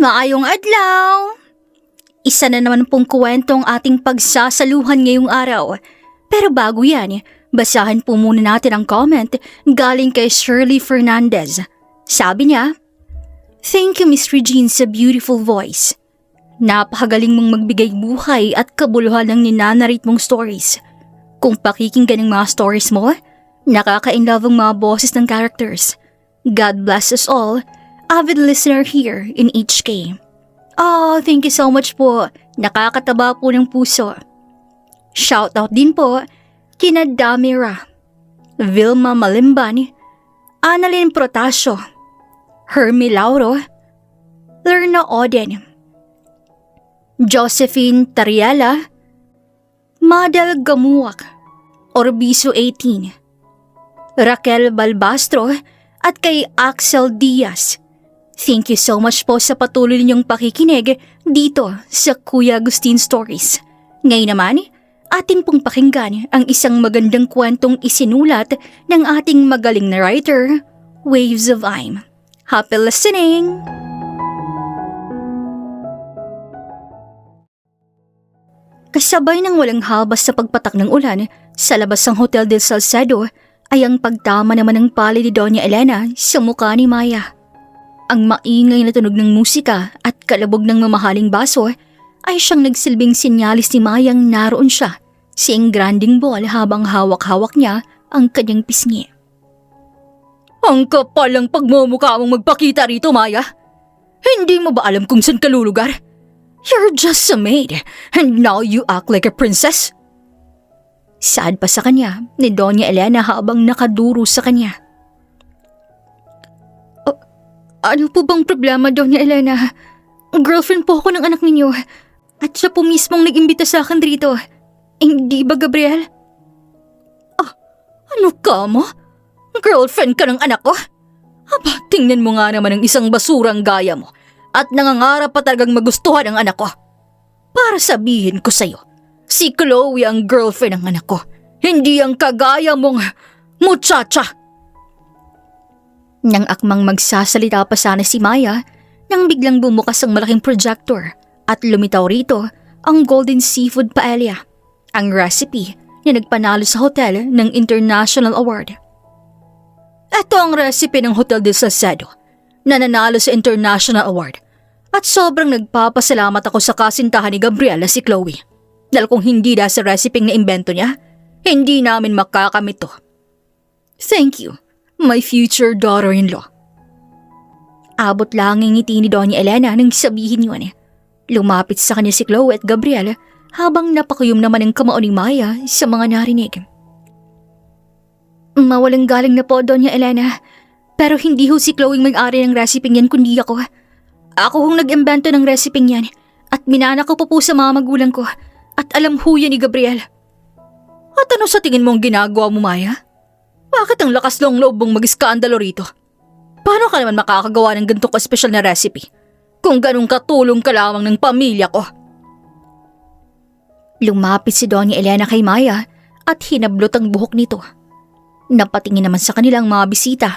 Maayong adlaw! Isa na naman pong kwentong ating pagsasaluhan ngayong araw. Pero bago yan, basahin po muna natin ang comment galing kay Shirley Fernandez. Sabi niya, "Thank you Miss Regine sa beautiful voice. Napakagaling mong magbigay buhay at kabuluhan ng ninanarrate mong stories. Kung pakikinggan ng mga stories mo, nakaka-inlove ang mga boses ng characters. God bless us all, avid listener here in HK." Oh, thank you so much po. Nakakataba po ng puso. Shoutout din po kina Damira, Vilma Malimban, Annalyn Protasio, Hermie Lauro, Lerna Oden, Josephine Tariela, Madel Gamuak, Orbiso 18, Raquel Balbastro at kay Axel Diaz. Thank you so much po sa patuloy ninyong pakikinig dito sa Kuya Agustin Stories. Ngayon naman, atin pong pakinggan ang isang magandang kwentong isinulat ng ating magaling na writer, Waves of Time. Happy listening! Kasabay ng walang habas sa pagpatak ng ulan sa labas ng Hotel del Salcedo ay ang pagtama naman ng pali ni Doña Elena sa mukha ni Maya. Ang maingay na tunog ng musika at kalabog ng mamahaling baso ay siyang nagsilbing sinyalis ni Mayang naroon siya sa engranding ball habang hawak-hawak niya ang kanyang pisngi. "Ang kapal ang pagmumukha mong magpakita rito, Maya. Hindi mo ba alam kung saan ka lulugar? You're just a maid and now you act like a princess." Saad pa sa kanya ni Doña Elena habang nakaduro sa kanya. "Ano po bang problema, Doña Elena? Girlfriend po ako ng anak ninyo at siya po mismong nag-imbita sa akin dito. Hindi ba, Gabriel?" Ano ka mo? Girlfriend ka ng anak ko? Aba, tingnan mo nga naman ang isang basurang gaya mo at nangangarap pa talagang magustuhan ang anak ko. Para sabihin ko sa'yo, si Chloe ang girlfriend ng anak ko, hindi ang kagaya mong muchacha. Nang akmang magsasalita pa sana si Maya, nang biglang bumukas ang malaking projector at lumitaw rito ang Golden Seafood Paella, ang recipe na nagpanalo sa hotel ng International Award. Ito ang recipe ng Hotel del Salcedo na nanalo sa International Award at sobrang nagpapasalamat ako sa kasintahan ni Gabriel na si Chloe. Dahil kung hindi dahil sa recipe na imbento niya, hindi namin makakamit to. Thank you, my future daughter-in-law. Abot lang ang ngiti ni Doña Elena nang sabihin yun. Lumapit sa kanya si Chloe at Gabriel habang napakuyom naman ang kamao ni Maya sa mga narinig. "Mawalang galing na po, Doña Elena. Pero hindi ho si Chloe may-ari ng recipe niyan kundi ako. Ako hong nag-imbento ng recipe niyan at minana ko po sa mga magulang ko at alam ho yan ni Gabriel." "At ano sa tingin mo ang ginagawa mo, Maya? Bakit ang lakas ng loob mong mag-iskandalo rito? Paano ka naman makakagawa ng ganito ka-special na recipe kung ganong katulong ka lamang ng pamilya ko?" Lumapit si Doña Elena kay Maya at hinablot ang buhok nito. Napatingin naman sa kanilang mga bisita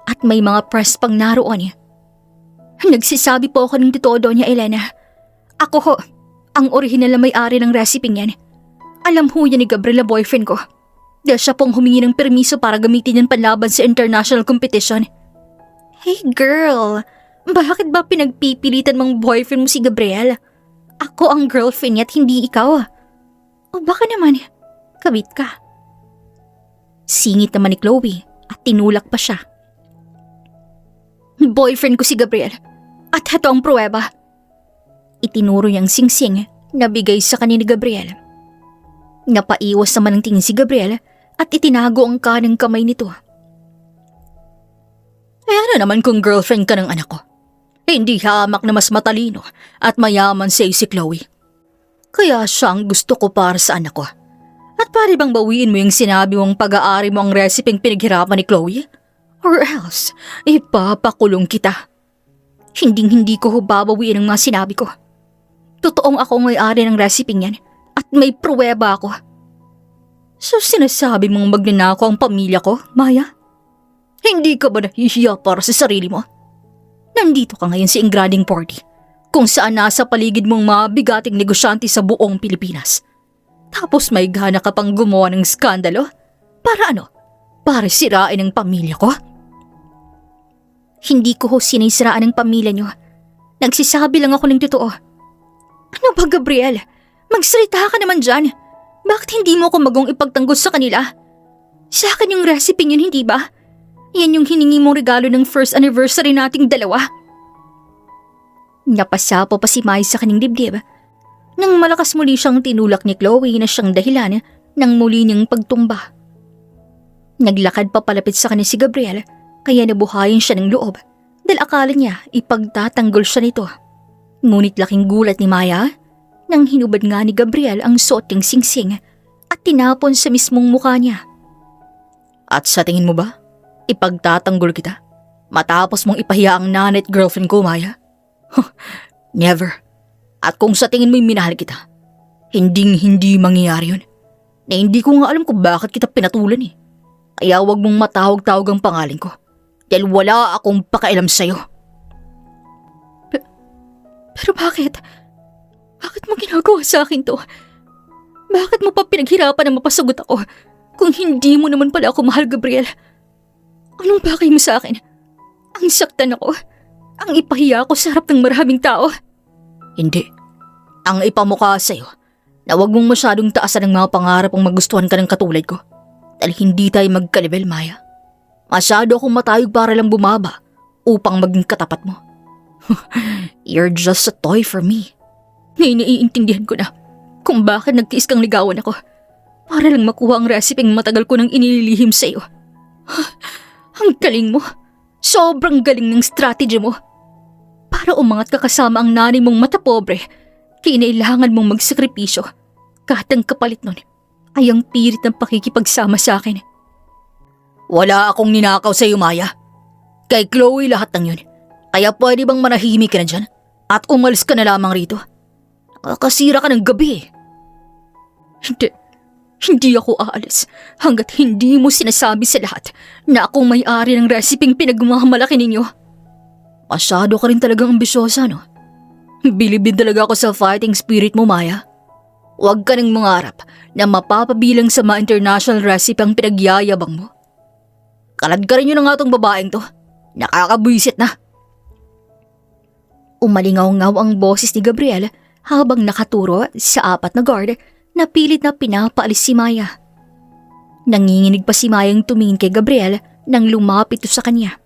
at may mga press pang naroon. "Nagsisabi po ako ng totoo, Doña Elena. Ako ho, ang orihinal na may-ari ng recipe niyan. Alam ho yan ni Gabriel na boyfriend ko. Dahil siya pong humingi ng permiso para gamitin yan panlaban sa international competition." "Hey girl, bakit ba pinagpipilitan mong boyfriend mo si Gabriel? Ako ang girlfriend niya at hindi ikaw. O baka naman, kabit ka." Singit naman ni Chloe at tinulak pa siya. "Boyfriend ko si Gabriel at heto ang pruweba." Itinuro niyang singsing na bigay sa kanya ni Gabriel. Napaiwas naman ang tingin si Gabriel at itinago ang kanang kamay nito. "Ano naman kung girlfriend ka ng anak ko? Hindi hamak na mas matalino at mayaman si Chloe. Kaya siya ang gusto ko para sa anak ko. At pwede bang bawiin mo yung sinabi mong pag-aari mo ang resipeng pinaghirapan ni Chloe? Or else, ipapakulong kita. Hinding-hindi ko babawiin ang mga sinabi ko. Totoong ako may-ari ng resipeng yan at may pruweba ako." "So sinasabi mong magnanakaw ang pamilya ko, Maya? Hindi ka ba nahihiya para sa sarili mo? Nandito ka ngayon sa engranding party kung saan nasa paligid mong mga bigating negosyante sa buong Pilipinas. Tapos may gana ka pang gumawa ng skandalo? Para ano? Para sirain ang pamilya ko? Hindi ko ho sinisiraan ang pamilya niyo. Nagsisabi lang ako ng totoo. Ano ba, Gabriel? Magsalita ka naman dyan. Bakit hindi mo ako magong ipagtanggol sa kanila? Sa akin yung recipe yun, hindi ba? Yan yung hiningi mong regalo ng first anniversary nating dalawa. Napasapo pa si Mai sa kanyang dibdib nang malakas muli siyang tinulak ni Chloe na siyang dahilan ng muli niyang pagtumba. Naglakad pa palapit sa kanya si Gabriel kaya nabuhayan siya ng loob dahil akala niya ipagtatanggol siya nito. Ngunit laking gulat ni Maya nang hinubad nga ni Gabriel ang suot niyang singsing at tinapon sa mismong mukha niya. At sa tingin mo ba, ipagtatanggol kita matapos mong ipahiya ang nanay at girlfriend ko, Maya? Never. At kung sa tingin mo'y minahal kita, hindi mangyayari yun. Na hindi ko nga alam kung bakit kita pinatulan eh. Kaya wag mong matawag-tawag ang pangalan ko. Dahil wala akong pakialam sa'yo. Pero bakit? Bakit mo ginagawa sa akin to? Bakit mo pa pinaghirapan na mapasagot ako kung hindi mo naman pala ako mahal, Gabriel? Anong bakay mo sa akin? Ang saktan ako. Ang ipahiya ako sa harap ng maraming tao. Hindi. Ang ipamukha sa'yo na huwag mong masyadong taasan ng mga pangarap ang magustuhan ka ng katulad ko. Dahil hindi tayo magkalibel, Maya. Masyado akong matayog para lang bumaba upang maging katapat mo. You're just a toy for me. Ngayon naiintindihan ko na kung bakit nagtiis kang ligawan ako para lang makuha ang resipeng matagal ko nang inililihim sa'yo. Ang galing mo. Sobrang galing ng strategy mo. Para umangat ka kasama ang nanay mong matapobre, kinailangan mong magsakripisyo. Kahit ang kapalit nun ay ang pirit ng pakikipagsama sa akin. Wala akong ninakaw sa iyo, Maya. Kay Chloe lahat ng yun. Kaya pwede bang manahimik ka na dyan at umalis ka na lamang rito? Nakakasira ka ng gabi eh. Hindi ako aalis hanggat hindi mo sinasabi sa lahat na akong may-ari ng resipeng pinagmamalaki ninyo. Masyado ka rin talagang ambisyosa, no? Bilibid talaga ako sa fighting spirit mo, Maya. Huwag ka nang mangarap na mapapabilang sa mga international recipe ang pinagyayabang mo. Kalad ka rin yun nga tong babaeng to. Nakakabwisit na. Umalingaw-ngaw ang boses ni Gabriel habang nakaturo sa 4 na guard na pilit na pinapaalis si Maya. Nanginginig pa si Mayang tumingin kay Gabriel nang lumapit to sa kanya.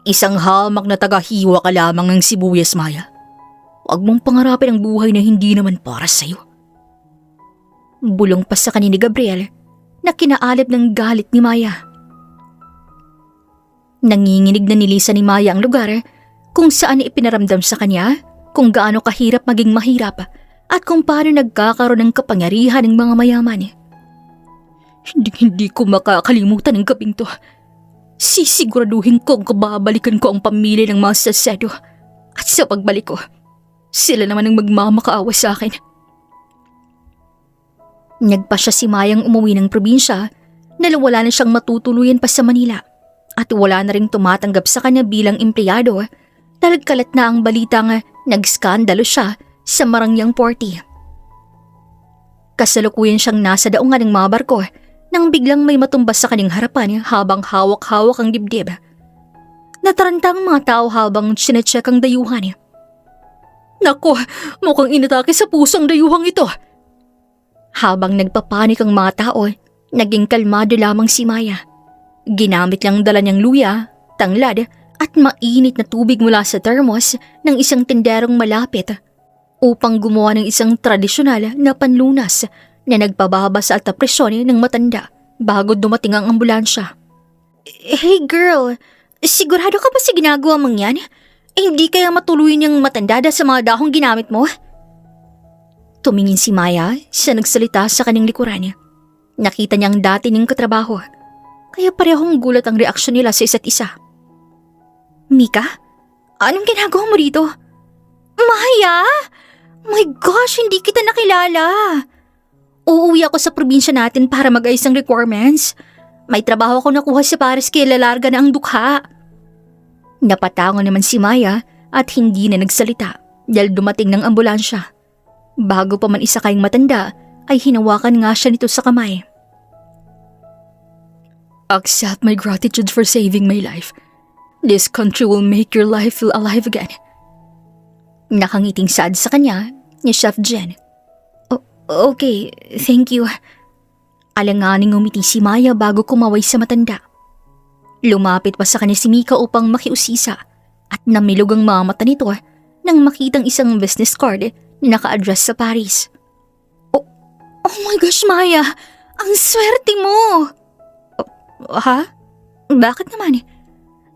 Isang hamak na tagahiwa ka lamang ng sibuyas, Maya. Huwag mong pangarapin ang buhay na hindi naman para sa'yo. Bulong pa sa kanya ni Gabriel na kinaalip ng galit ni Maya. Nanginginig na nilisan ni Maya ang lugar kung saan ipinaramdam sa kanya kung gaano kahirap maging mahirap at kung paano nagkakaroon ng kapangyarihan ng mga mayaman. Hindi ko makakalimutan ang gabing to. Sisiguraduhin kong kababalikan ko ang pamilya ng mga Salcedo at sa pagbalik ko, sila naman ang magmamakaawa sa akin. Nagpa siya si Mayang umuwi ng probinsya dahil wala na siyang matutuluyan pa sa Manila at wala na ring tumatanggap sa kanya bilang empleyado dahil kalat na ang balitang nagskandalo siya sa Marangyang Porty. Kasalukuyan siyang nasa daungan ng mga barko nang biglang may matumbas sa kanyang harapan habang hawak-hawak ang dibdib. Nataranta ang mga tao habang sinecheck ang dayuhan. Nako, mukhang inatake sa pusong dayuhang ito. Habang nagpapanik ang mga tao, naging kalmado lamang si Maya. Ginamit lang dala niyang luya, tanglad at mainit na tubig mula sa thermos ng isang tinderong malapit upang gumawa ng isang tradisyonal na panlunas na nagpababa sa alta presyon ng matanda bago dumating ang ambulansya. Hey girl, sigurado ka ba sa ginagawa mong yan? Hindi kaya matuloy niyang matanda sa mga dahong ginamit mo? Tumingin si Maya sa nagsalita sa kanyang likuran. Nakita niya ang dati niyang katrabaho, kaya parehong gulat ang reaksyon nila sa isa't isa. Mika, anong ginagawa mo dito? Maya! My gosh, hindi kita nakilala. Uuwi ako sa probinsya natin para mag-ayos ng requirements. May trabaho ako nakuha sa Paris kaya lalarga na ang dukha. Napatango naman si Maya at hindi na nagsalita. dahil dumating ng ambulansya. Bago pa man isa kayong matanda, ay hinawakan nga siya nito sa kamay. Accept my gratitude for saving my life. This country will make your life feel alive again. Nakangiting sad sa kanya ni Chef Jen. Okay, thank you. Alanganing umiti si Maya bago kumaway sa matanda. Lumapit pa sa kanya si Mika upang makiusisa at namilog ang mga mata nito nang makitang isang business card na naka-address sa Paris. Oh my gosh, Maya! Ang swerte mo! Ha? Bakit naman?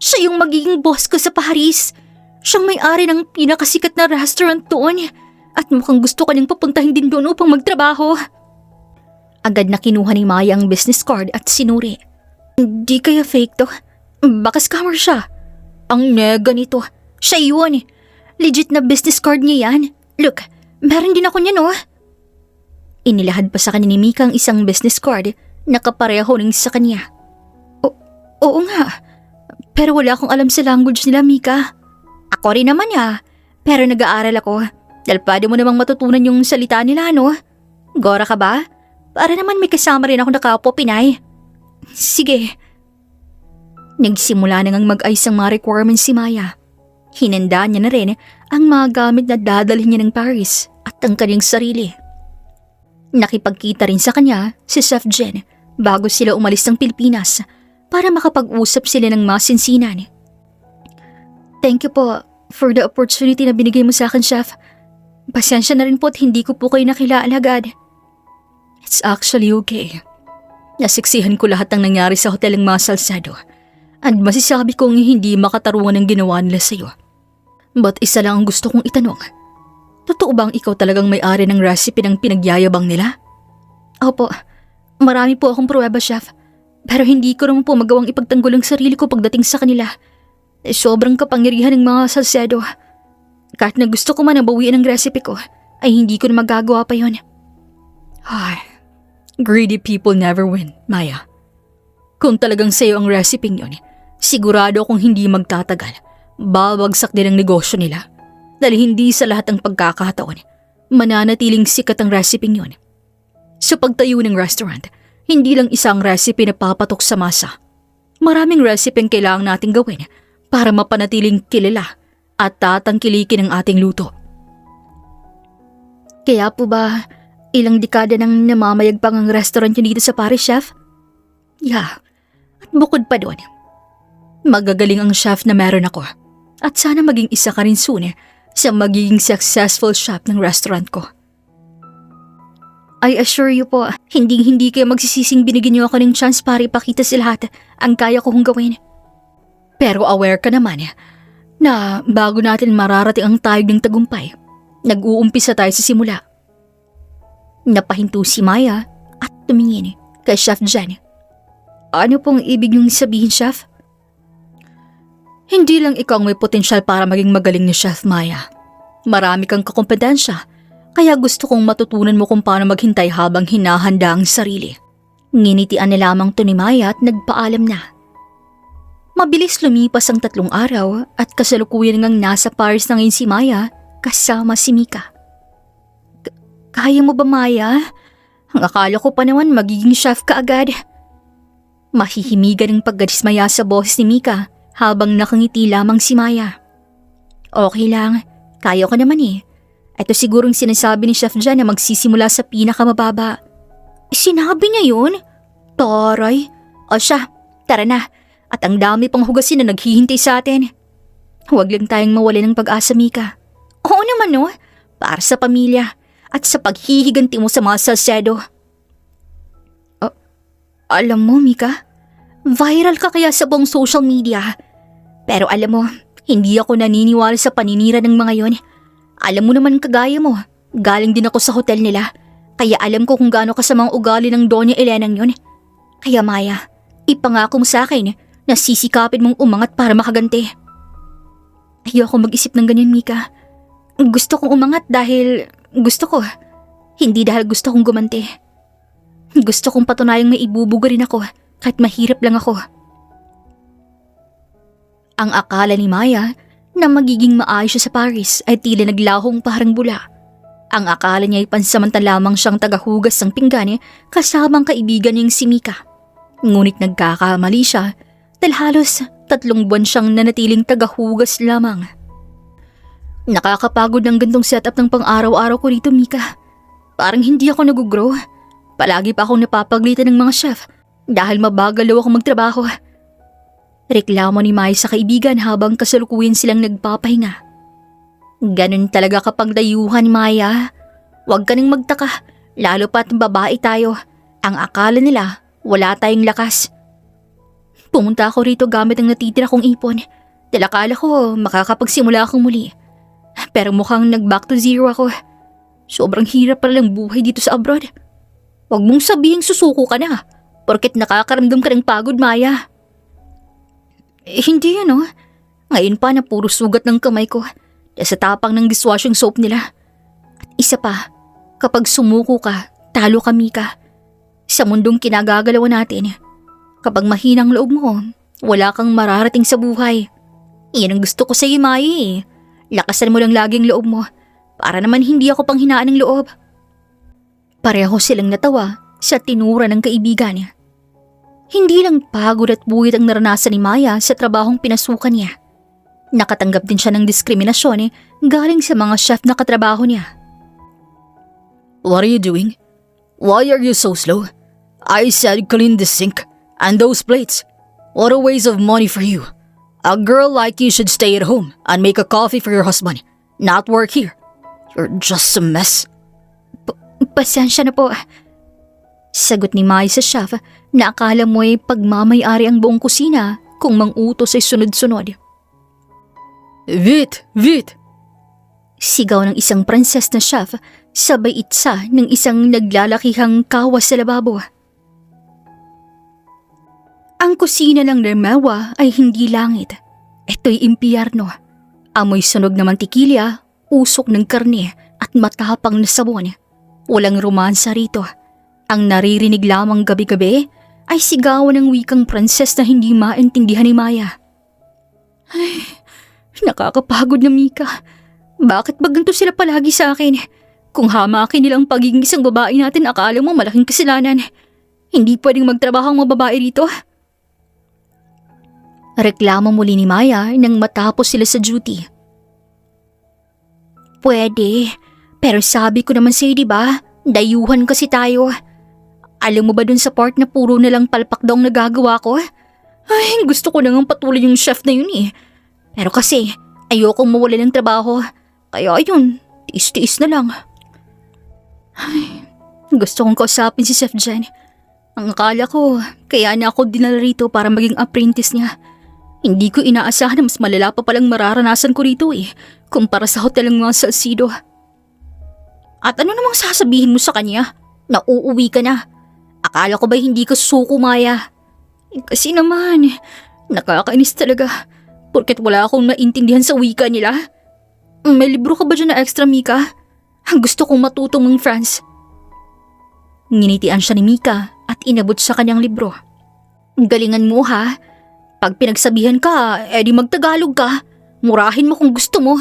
Siya yung magiging boss ko sa Paris. Siyang may-ari ng pinakasikat na restaurant doon. At mukhang gusto ka niyang papuntahin din doon upang magtrabaho. Agad na kinuha ni Maya ang business card at sinuri. Di kaya fake to? Baka scammer siya. Ang nega nito. Siya yun. Legit na business card niya yan. Look, meron din ako niyan Inilahad pa sa kanya ni Mika ang isang business card na kapareho rin sa kanya. Oo nga. Pero wala akong alam sa language nila, Mika. Ako rin naman pero nag-aaral ako. Dahil pwede mo namang matutunan yung salita nila, no? Gora ka ba? Para naman may kasama rin ako na kapwa Pinay. Sige. Nagsimula na ngang mag-ayos ang mga requirements si Maya. Hinanda niya na rin ang mga gamit na dadalhin niya ng Paris at ang kanyang sarili. Nakipagkita rin sa kanya si Chef Jen bago sila umalis ng Pilipinas para makapag-usap sila ng masinsinan. Thank you po for the opportunity na binigay mo sa akin, Chef. Pasensya na rin po at hindi ko po kayo nakilala agad. It's actually okay. Nasiksihan ko lahat ng nangyari sa hotel ng mga Salcedo at masisabi kong hindi makatarungan ang ginawa nila sa'yo. But isa lang ang gusto kong itanong. Totoo bang ikaw talagang may-ari ng recipe ng pinagyayabang nila? Opo, marami po akong pruweba, Chef. Pero hindi ko naman po magawang ipagtanggol ang sarili ko pagdating sa kanila. Sobrang kapangyarihan ng mga Salcedo. Kahit na gusto ko man nabawian ang recipe ko, ay hindi ko na magagawa pa yon. Ay, greedy people never win, Maya. Kung talagang sa'yo ang recipe yon, sigurado akong hindi magtatagal. Babagsak din ang negosyo nila. Dahil hindi sa lahat ng pagkakataon, mananatiling sikat ang recipe yon. Sa pagtayo ng restaurant, hindi lang isang recipe na papatok sa masa. Maraming recipe ang kailangang nating gawin para mapanatiling kilala at tatangkilikin ang ating luto. Kaya po ba, ilang dekada nang namamayagpang ang restaurant nyo dito sa Paris, Chef? Yeah, at bukod pa doon, magagaling ang chef na meron ako. At sana maging isa ka rin soon sa magiging successful chef ng restaurant ko. I assure you po, hindi kayo magsisising binigyan niyo ako ng chance para ipakita sa lahat ang kaya kong gawin. Pero aware ka naman na bago natin mararating ang tayog ng tagumpay, nag-uumpisa tayo sa simula. Napahinto si Maya at tumingin kay Chef Jen. Ano pong ibig niyong sabihin, Chef? Hindi lang ikaw may potensyal para maging magaling ni Chef Maya. Marami kang kakompetensya, kaya gusto kong matutunan mo kung paano maghintay habang hinahanda ang sarili. Nginitian na lamang to ni Maya at nagpaalam na. Mabilis lumipas ang 3 araw at kasalukuyan ngang nasa Paris na ngayon si Maya kasama si Mika. Kaya mo ba, Maya? Ang akala ko pa naman magiging chef ka agad. Mahihimigan ang pagdismaya sa boses ni Mika habang nakangiti lamang si Maya. Okay lang, kaya ko naman Ito sigurong sinasabi ni Chef Jan na magsisimula sa pinakamababa. Sinabi niya yun? Taray. O siya, tara na. At ang dami pang hugasin na naghihintay sa atin. Huwag lang tayong mawala ng pag-asa, Mika. Oo naman no, para sa pamilya at sa paghihiganti mo sa mga Salcedo. Alam mo, Mika, viral ka kaya sa buong social media. Pero alam mo, hindi ako naniniwala sa paninira ng mga yon. Alam mo naman kagaya mo, galing din ako sa hotel nila. Kaya alam ko kung gaano kasamang ugali ng Doña Elenang yon. Kaya Maya, ipangako mo sa akin na sisikapin mong umangat para makaganti. Ayoko mag-isip ng ganyan, Mika. Gusto kong umangat dahil gusto ko. Hindi dahil gusto kong gumanti. Gusto kong patunayang may ibubuga rin ako kahit mahirap lang ako. Ang akala ni Maya, na magiging maayos siya sa Paris ay tila naglahong parang bula. Ang akala niya ay pansamantala lamang siyang tagahugas ng pinggan kasamang kaibigan niyang si Mika. Ngunit nagkakamali siya dahil halos 3 buwan siyang nanatiling tagahugas lamang. Nakakapagod ng gantong setup ng pang-araw-araw ko rito, Mika. Parang hindi ako nag-grow. Palagi pa akong napapaglitan ng mga chef dahil mabagal daw ako magtrabaho. Reklamo ni Mai sa kaibigan habang kasalukuyan silang nagpapahinga. Ganun talaga kapag dayuhan, Maya. Huwag ka nang magtaka, lalo pa't babae tayo. Ang akala nila, wala tayong lakas. Pumunta ako rito gamit ang natitira kong ipon. Dahil akala ko makakapagsimula akong muli. Pero mukhang nag-back to zero ako. Sobrang hirap pala ng buhay dito sa abroad. Huwag mong sabihing susuko ka na, porket nakakaramdam ka ng pagod, Maya. Hindi yan, oh. Ngayon pa na puro sugat ng kamay ko dahil sa tapang ng dishwashing soap nila. At isa pa, kapag sumuko ka, talo ka, Mika. Sa mundong kinagagalawan natin, kapag mahinang loob mo, wala kang mararating sa buhay. Iyan ang gusto ko sa iyo, Maya. Lakasan mo lang laging loob mo para naman hindi ako panghinaan ng loob. Pareho silang natawa sa tinura ng kaibigan niya. Hindi lang pagod at buwit ang naranasan ni Maya sa trabahong pinasukan niya. Nakatanggap din siya ng diskriminasyon galing sa mga chef na katrabaho niya. What are you doing? Why are you so slow? I said clean the sink and those plates. What a waste of money for you. A girl like you should stay at home and make a coffee for your husband, not work here. You're just a mess. Pasensya na po. Sagot ni Mai sa chef na akala mo ay pagmamayari ang buong kusina kung mang-utos ay sunod-sunod. Vite, vite! Sigaw ng isang pranses na chef sabay itsa ng isang naglalakihang kawas sa lababo. Ang kusina ng Lermewa ay hindi langit. Ito'y impyerno. Amoy sunog na mantikilya, usok ng karne at matapang na sabon. Walang romansa rito. Ang naririnig lamang gabi-gabi ay sigawan ng wikang pranses na hindi maintindihan ni Maya. Ay, nakakapagod na, Mika. Bakit ba ganito sila palagi sa akin? Kung hamakin nilang pagiging isang babae natin, akala mo malaking kasalanan. Hindi pwedeng magtrabaho ang mga babae rito. Reklamo muli ni Maya nang matapos sila sa duty. Pwede, pero sabi ko naman sa'yo, diba? Dayuhan kasi tayo. Alam mo ba dun sa part na puro nalang palpak daw ang nagagawa ko? Ay, gusto ko nang patuloy yung chef na yun eh. Pero kasi, ayokong mawala ng trabaho. Kaya ayun, tiis-tiis na lang. Ay, gusto kong kausapin si Chef Jen. Ang akala ko, kaya na ako dinala rito para maging apprentice niya. Hindi ko inaasahan na mas malala pa palang mararanasan ko rito eh, kumpara sa hotel ng mga Salcido. At ano namang sasabihin mo sa kanya? Na uuwi ka na? Akala ko ba hindi ka suko, Maya? Kasi naman, nakakainis talaga. Porket wala akong naintindihan sa wika nila. May libro ka ba dyan na extra, Mika? Gusto kong matutong ng France. Nginitian siya ni Mika at inabot sa kanyang libro. Galingan mo ha. Pag pinagsabihan ka, edi magtagalog ka. Murahin mo kung gusto mo.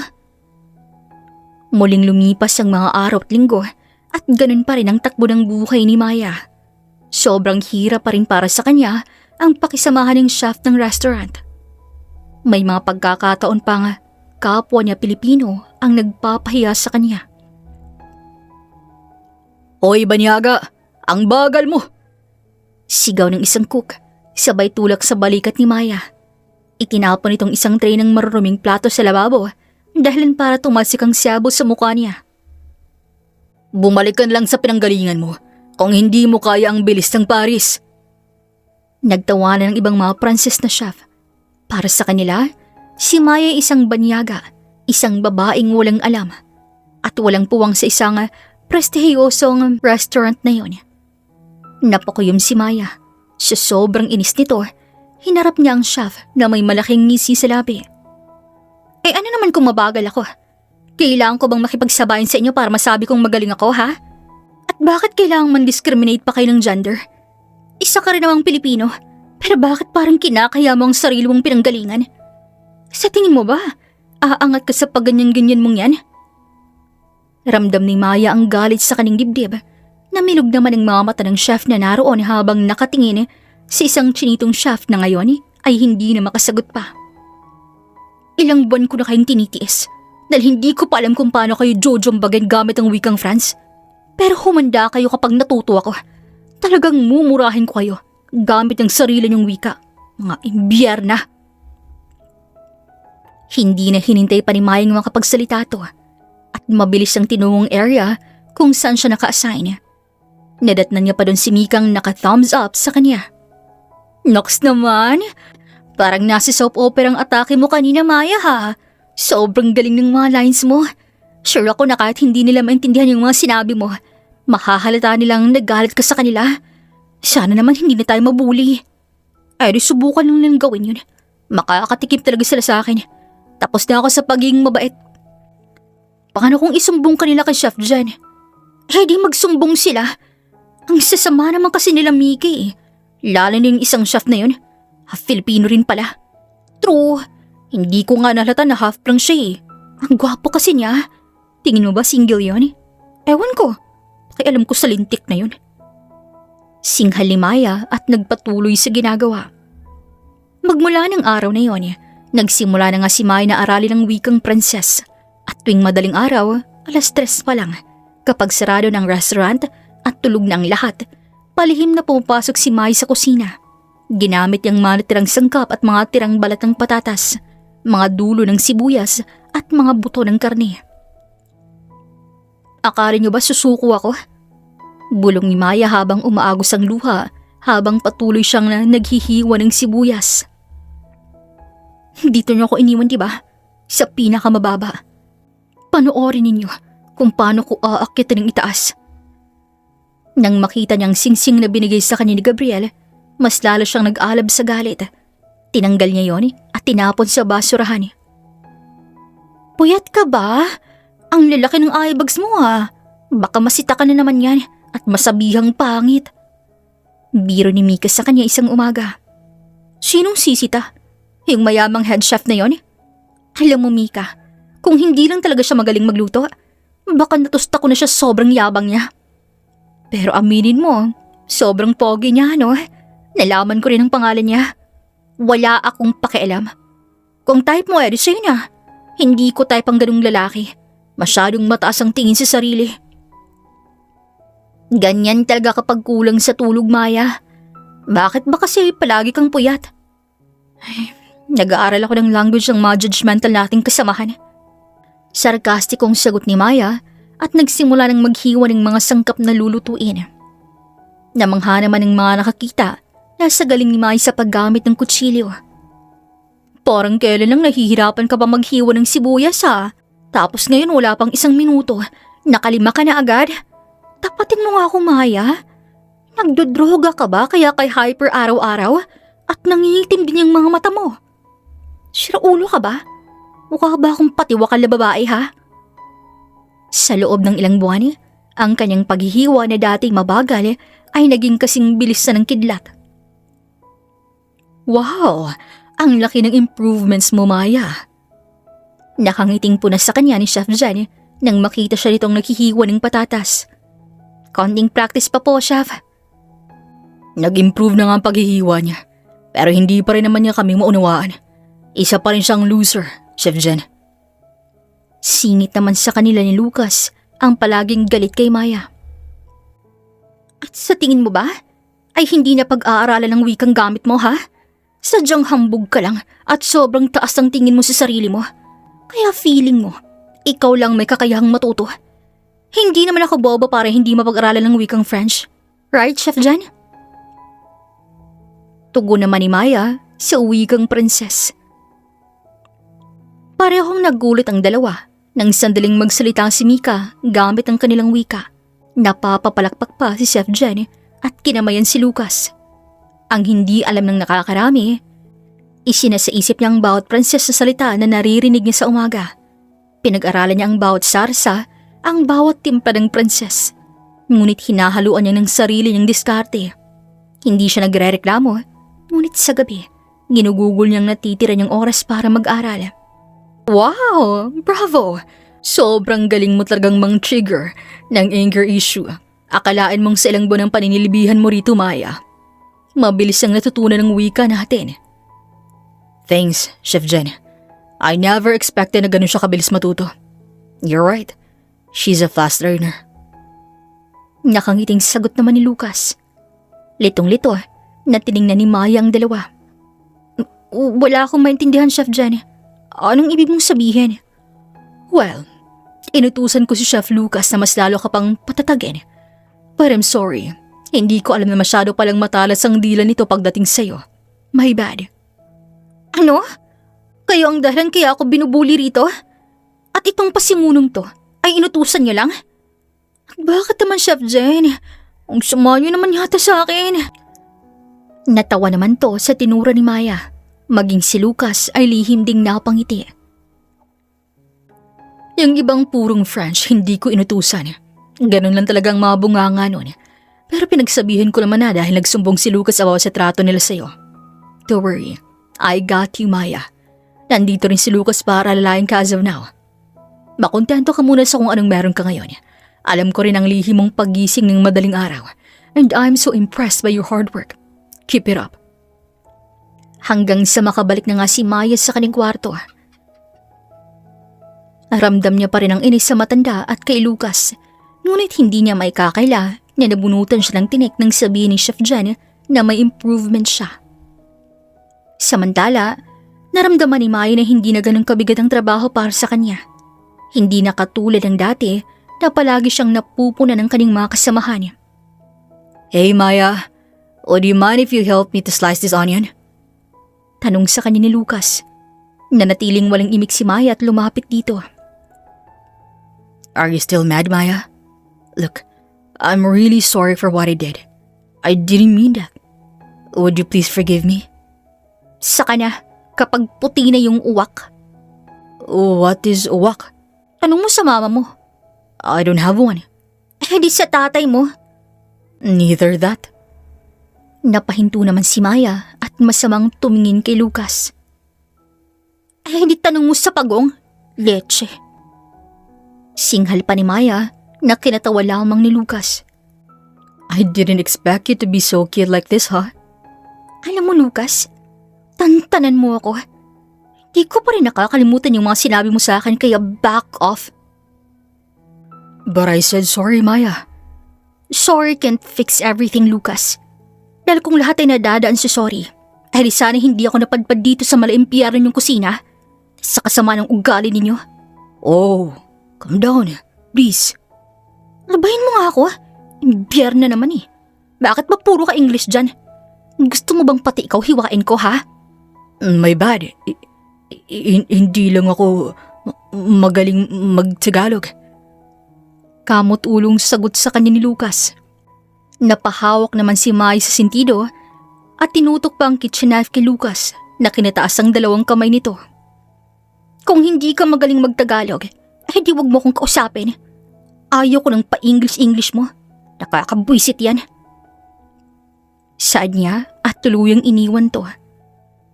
Muling lumipas ang mga araw at linggo at ganun pa rin ang takbo ng buhay ni Maya. Sobrang hirap pa rin para sa kanya ang pakisamahan ng chef ng restaurant. May mga pagkakataon pa nga, kapwa niya Pilipino ang nagpapahiya sa kanya. Hoy, Banyaga! Ang bagal mo! Sigaw ng isang cook, sabay tulak sa balikat ni Maya. Itinapon itong isang tray ng maruruming plato sa lababo dahilan para tumalsik ang siyabo sa mukha niya. Bumalik ka lang sa pinanggalingan mo kung hindi mo kaya ang bilis ng Paris. Nagtawanan ng ibang mga Pranses na chef. Para sa kanila, si Maya ay isang banyaga, isang babaeng walang alam at walang puwang sa isang prestihiyosong restaurant na yon. Napakuyom si Maya. Sa sobrang inis nito, hinarap niya ang chef na may malaking ngisi sa labi. Eh ano naman kung mabagal ako? Kailangan ko bang makipagsabayan sa inyo para masabi kong magaling ako, ha? At bakit kailangan man-discriminate pa kayo ng gender? Isa ka rin namang Pilipino, pero bakit parang kinakaya mo ang sarili mong pinanggalingan? Sa tingin mo ba, aangat ka sa pagganyan-ganyan mong yan? Ramdam ni Maya ang galit sa kaning dibdib. Namilog naman ang mga mata ng chef na naroon habang nakatingin sa isang chinitong chef na ngayon ay hindi na makasagot pa. Ilang buwan ko na kayong tinitiis dahil hindi ko pa alam kung paano kayo jojombagan gamit ang wikang France. Pero humanda kayo kapag natuto ako. Talagang mumurahin ko kayo gamit ang sarili niyong wika. Mga imbiyerna. Hindi na hinintay pa ni Maya ng makapagsalita to at mabilis ang tinungong area kung saan siya naka-assign. Nadatnan niya pa doon si Mikang naka-thumbs up sa kanya. Nox naman, parang nasa soap opera ang atake mo kanina, Maya ha. Sobrang galing ng mga lines mo. Sure ako na kahit hindi nila maintindihan yung mga sinabi mo, mahahalata nilang nagalit ka sa kanila. Sana naman hindi na tayo mabuli. Ay, subukan lang nilang gawin yun. Makakatikip talaga sila sa akin. Tapos na ako sa pagiging mabait. Paano kung isumbong kanila kay Chef Jen? Eh di magsumbong sila. Ang sasama naman kasi nila Mickey. Lalo na yung isang chef na yun. Filipino rin pala. True, hindi ko nga nalata na half lang siya. Ang gwapo kasi niya. Tingin mo ba single yun? Ewan ko. Pakialam ko sa lintik na yun. Singhal ni Maya at nagpatuloy sa ginagawa. Magmula ng araw na yon, nagsimula na nga si Maya na aralin ang wikang Pranses. At tuwing madaling araw, 3:00 pa lang, kapag sarado ng restaurant at tulog na ang lahat, palihim na pumapasok si Maya sa kusina. Ginamit niyang mga tirang sangkap at mga tirang balat ng patatas, mga dulo ng sibuyas at mga buto ng karne. Akala niyo ba susuko ako? Bulong ni Maya habang umaagos ang luha, habang patuloy siyang naghihiwa ng sibuyas. Dito niyo ako iniwan, diba? Sa pinakamababa. Panoorin ninyo kung paano ko aakyatin ng itaas. Nang makita niyang singsing na binigay sa kanya ni Gabriel, mas lalo siyang nag-alab sa galit. Tinanggal niya yon at tinapon sa basurahan. Puyat ka ba? Ang lalaki ng eyebags mo ha. Baka masita ka na naman yan at masabihang pangit. Biro ni Mika sa kanya isang umaga. Sinong sisita? Yung mayamang head chef na yon? Alam mo Mika, kung hindi lang talaga siya magaling magluto, baka natusta ko na siya sobrang yabang niya. Pero aminin mo, sobrang pogi niya no? Nalaman ko rin ang pangalan niya. Wala akong pakialam. Kung type mo edi sa'yo na. Hindi ko type ang ganung lalaki. Masyadong mataas ang tingin sa sarili. Ganyan talaga kapag kulang sa tulog, Maya. Bakit ba kasi palagi kang puyat? Ay, nag-aaral ako ng language ng mga judgmental nating kasamahan. Sarkastikong sagot ni Maya at nagsimula ng maghiwa ng mga sangkap na lulutuin. Namangha naman ng mga nakakita na sa galing ni Maya sa paggamit ng kutsilyo. Parang kailan lang nahihirapan ka ba maghiwa ng sibuyas ha? Tapos ngayon wala pang 1 minuto, nakalima ka na agad? Tapatin mo nga ako, Maya. Nagdodroga ka ba kaya kay hyper araw-araw at nangingitim din yung mga mata mo? Siraulo ka ba? Mukha ba akong patiwakal na babae ha? Sa loob ng ilang buwan, ang kanyang paghihiwa na dating mabagal ay naging kasing bilis na ng kidlat. Wow! Ang laki ng improvements mo, Maya. Nakangiting po na sa kanya ni Chef Jen nang makita siya nitong naghihiwa ng patatas. Konting practice pa po, Chef. Nag-improve na nga ang paghihiwa niya, pero hindi pa rin naman niya kami maunawaan. Isa pa rin siyang loser, Chef Jen. Singit naman sa kanila ni Lucas ang palaging galit kay Maya. At sa tingin mo ba, ay hindi na pag-aaralan ng wikang gamit mo ha? Sadyang hambog ka lang at sobrang taas ang tingin mo sa sarili mo. Kaya feeling mo, ikaw lang may kakayahang matuto. Hindi naman ako bobo para hindi mapag-aralan ng wikang French. Right, Chef Jen? Tugon naman ni Maya sa wikang Pranses. Parehong nagulat ang dalawa nang sandaling magsalita si Mika gamit ang kanilang wika. Napapapalakpak pa si Chef Jen at kinamayan si Lucas. Ang hindi alam ng nakakarami, isinasaisip niya ang bawat Pranses na salita na naririnig niya sa umaga. Pinag-aralan niya ang bawat sarsa, ang bawat timpla ng Pranses. Ngunit hinahaluan niya ng sarili niyang diskarte. Hindi siya nagre-reklamo, ngunit sa gabi, ginugugol niyang natitira niyang oras para mag-aral. Wow! Bravo! Sobrang galing mo talagang mang-trigger ng anger issue. Akalain mong sa ilang buwan ng paninilibihan mo rito, Maya. Mabilis ang natutunan ng wika natin. Thanks, Chef Jen. I never expected na ganun siya kabilis matuto. You're right. She's a fast learner. Nakangiting sagot naman ni Lucas. Litong-lito na tiningnan ni Maya ang dalawa. Wala akong maintindihan, Chef Jen. Anong ibig mong sabihin? Well, inutusan ko si Chef Lucas na mas lalo ka pang patatagin. But I'm sorry. Hindi ko alam na masyado palang matalas ang dila nito pagdating sa'yo. My bad. Ano? Kayo ang dahilan kaya ako binubuli rito? At itong pasimunong to ay inutusan niyo lang? Bakit naman, Chef Jen? Ang sama niyo naman yata sa akin. Natawa naman to sa tinura ni Maya. Maging si Lucas ay lihim ding napangiti. Yung ibang purong French hindi ko inutusan. Ganun lang talagang mga bunganga nun. Pero pinagsabihin ko naman na dahil nagsumbong si Lucas about sa trato nila sa'yo. Don't worry, I got you, Maya. Nandito rin si Lucas para alalayan ka as of now. Makontento ka muna sa kung anong meron ka ngayon. Alam ko rin ang lihim mong paggising ng madaling araw. And I'm so impressed by your hard work. Keep it up. Hanggang sa makabalik na nga si Maya sa kanyang kwarto. Ramdam niya pa rin ang inis sa matanda at kay Lucas. Ngunit hindi niya maikakaila na nabunutan siya ng tinik nang sabihin ni Chef Jen na may improvement siya. Samantala, naramdaman ni Maya na hindi na ganun kabigat ang trabaho para sa kanya. Hindi na katulad ng dati na palagi siyang napupunan ng kanyang mga kasamahan. Hey Maya, would you mind if you help me to slice this onion? Tanong sa kanya ni Lucas. Nanatiling walang imik si Maya at lumapit dito. Are you still mad, Maya? Look, I'm really sorry for what I did. I didn't mean that. Would you please forgive me? Saka na, kapag puti na yung uwak. What is uwak? Tanong mo sa mama mo. I don't have one. Di sa tatay mo. Neither that. Napahinto naman si Maya at masamang tumingin kay Lucas. Hindi tanong mo sa pagong, leche. Singhal pa ni Maya na kinatawa lamang ni Lucas. I didn't expect you to be so cute like this, huh? Alam mo, Lucas, tantanan mo ako. Di ko pa rin nakakalimutan yung mga sinabi mo sa akin kaya back off. But I said sorry, Maya. Sorry can't fix everything, Lucas. Dahil kung lahat ay nadadaan sa sorry, ay di sana hindi ako napadpad dito sa malaimpyerno yung kusina sa kasama ng ugali ninyo. Oh, calm down, please. Labahin mo nga ako. Impyerno naman eh. Bakit ba puro ka English dyan? Gusto mo bang pati ikaw hiwain ko, ha? My bad. Hindi lang ako magaling mag-Tagalog. Kamot ulong sagot sa kanya ni Lucas. Napahawak naman si Maya sa sentido at tinutok pa ang kitchen knife kay Lucas na kinataas ang dalawang kamay nito. Kung hindi ka magaling mag-Tagalog, ay di wag mo kong kausapin. Ayaw ko ng pa-English-English mo. Nakakabwisit yan. Saad niya at tuluyang iniwan to.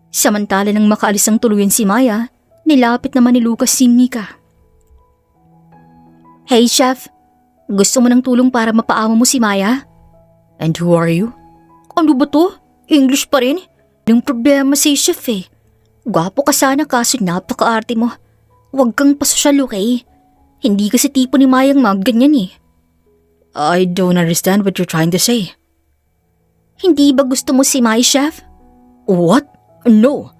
Samantala nang makaalis ang tuluyan si Maya, nilapit naman ni Lucas si Mika. Hey chef, gusto mo ng tulong para mapaamo mo si Maya? And who are you? Ano ba to? English pa rin? Yung problema si chef eh. Gwapo ka sana kaso napaka-arte mo. Huwag kang pasosyal, okay? Hindi kasi tipo ni Mayang ganyan eh. I don't understand what you're trying to say. Hindi ba gusto mo si Maya, chef? What? No.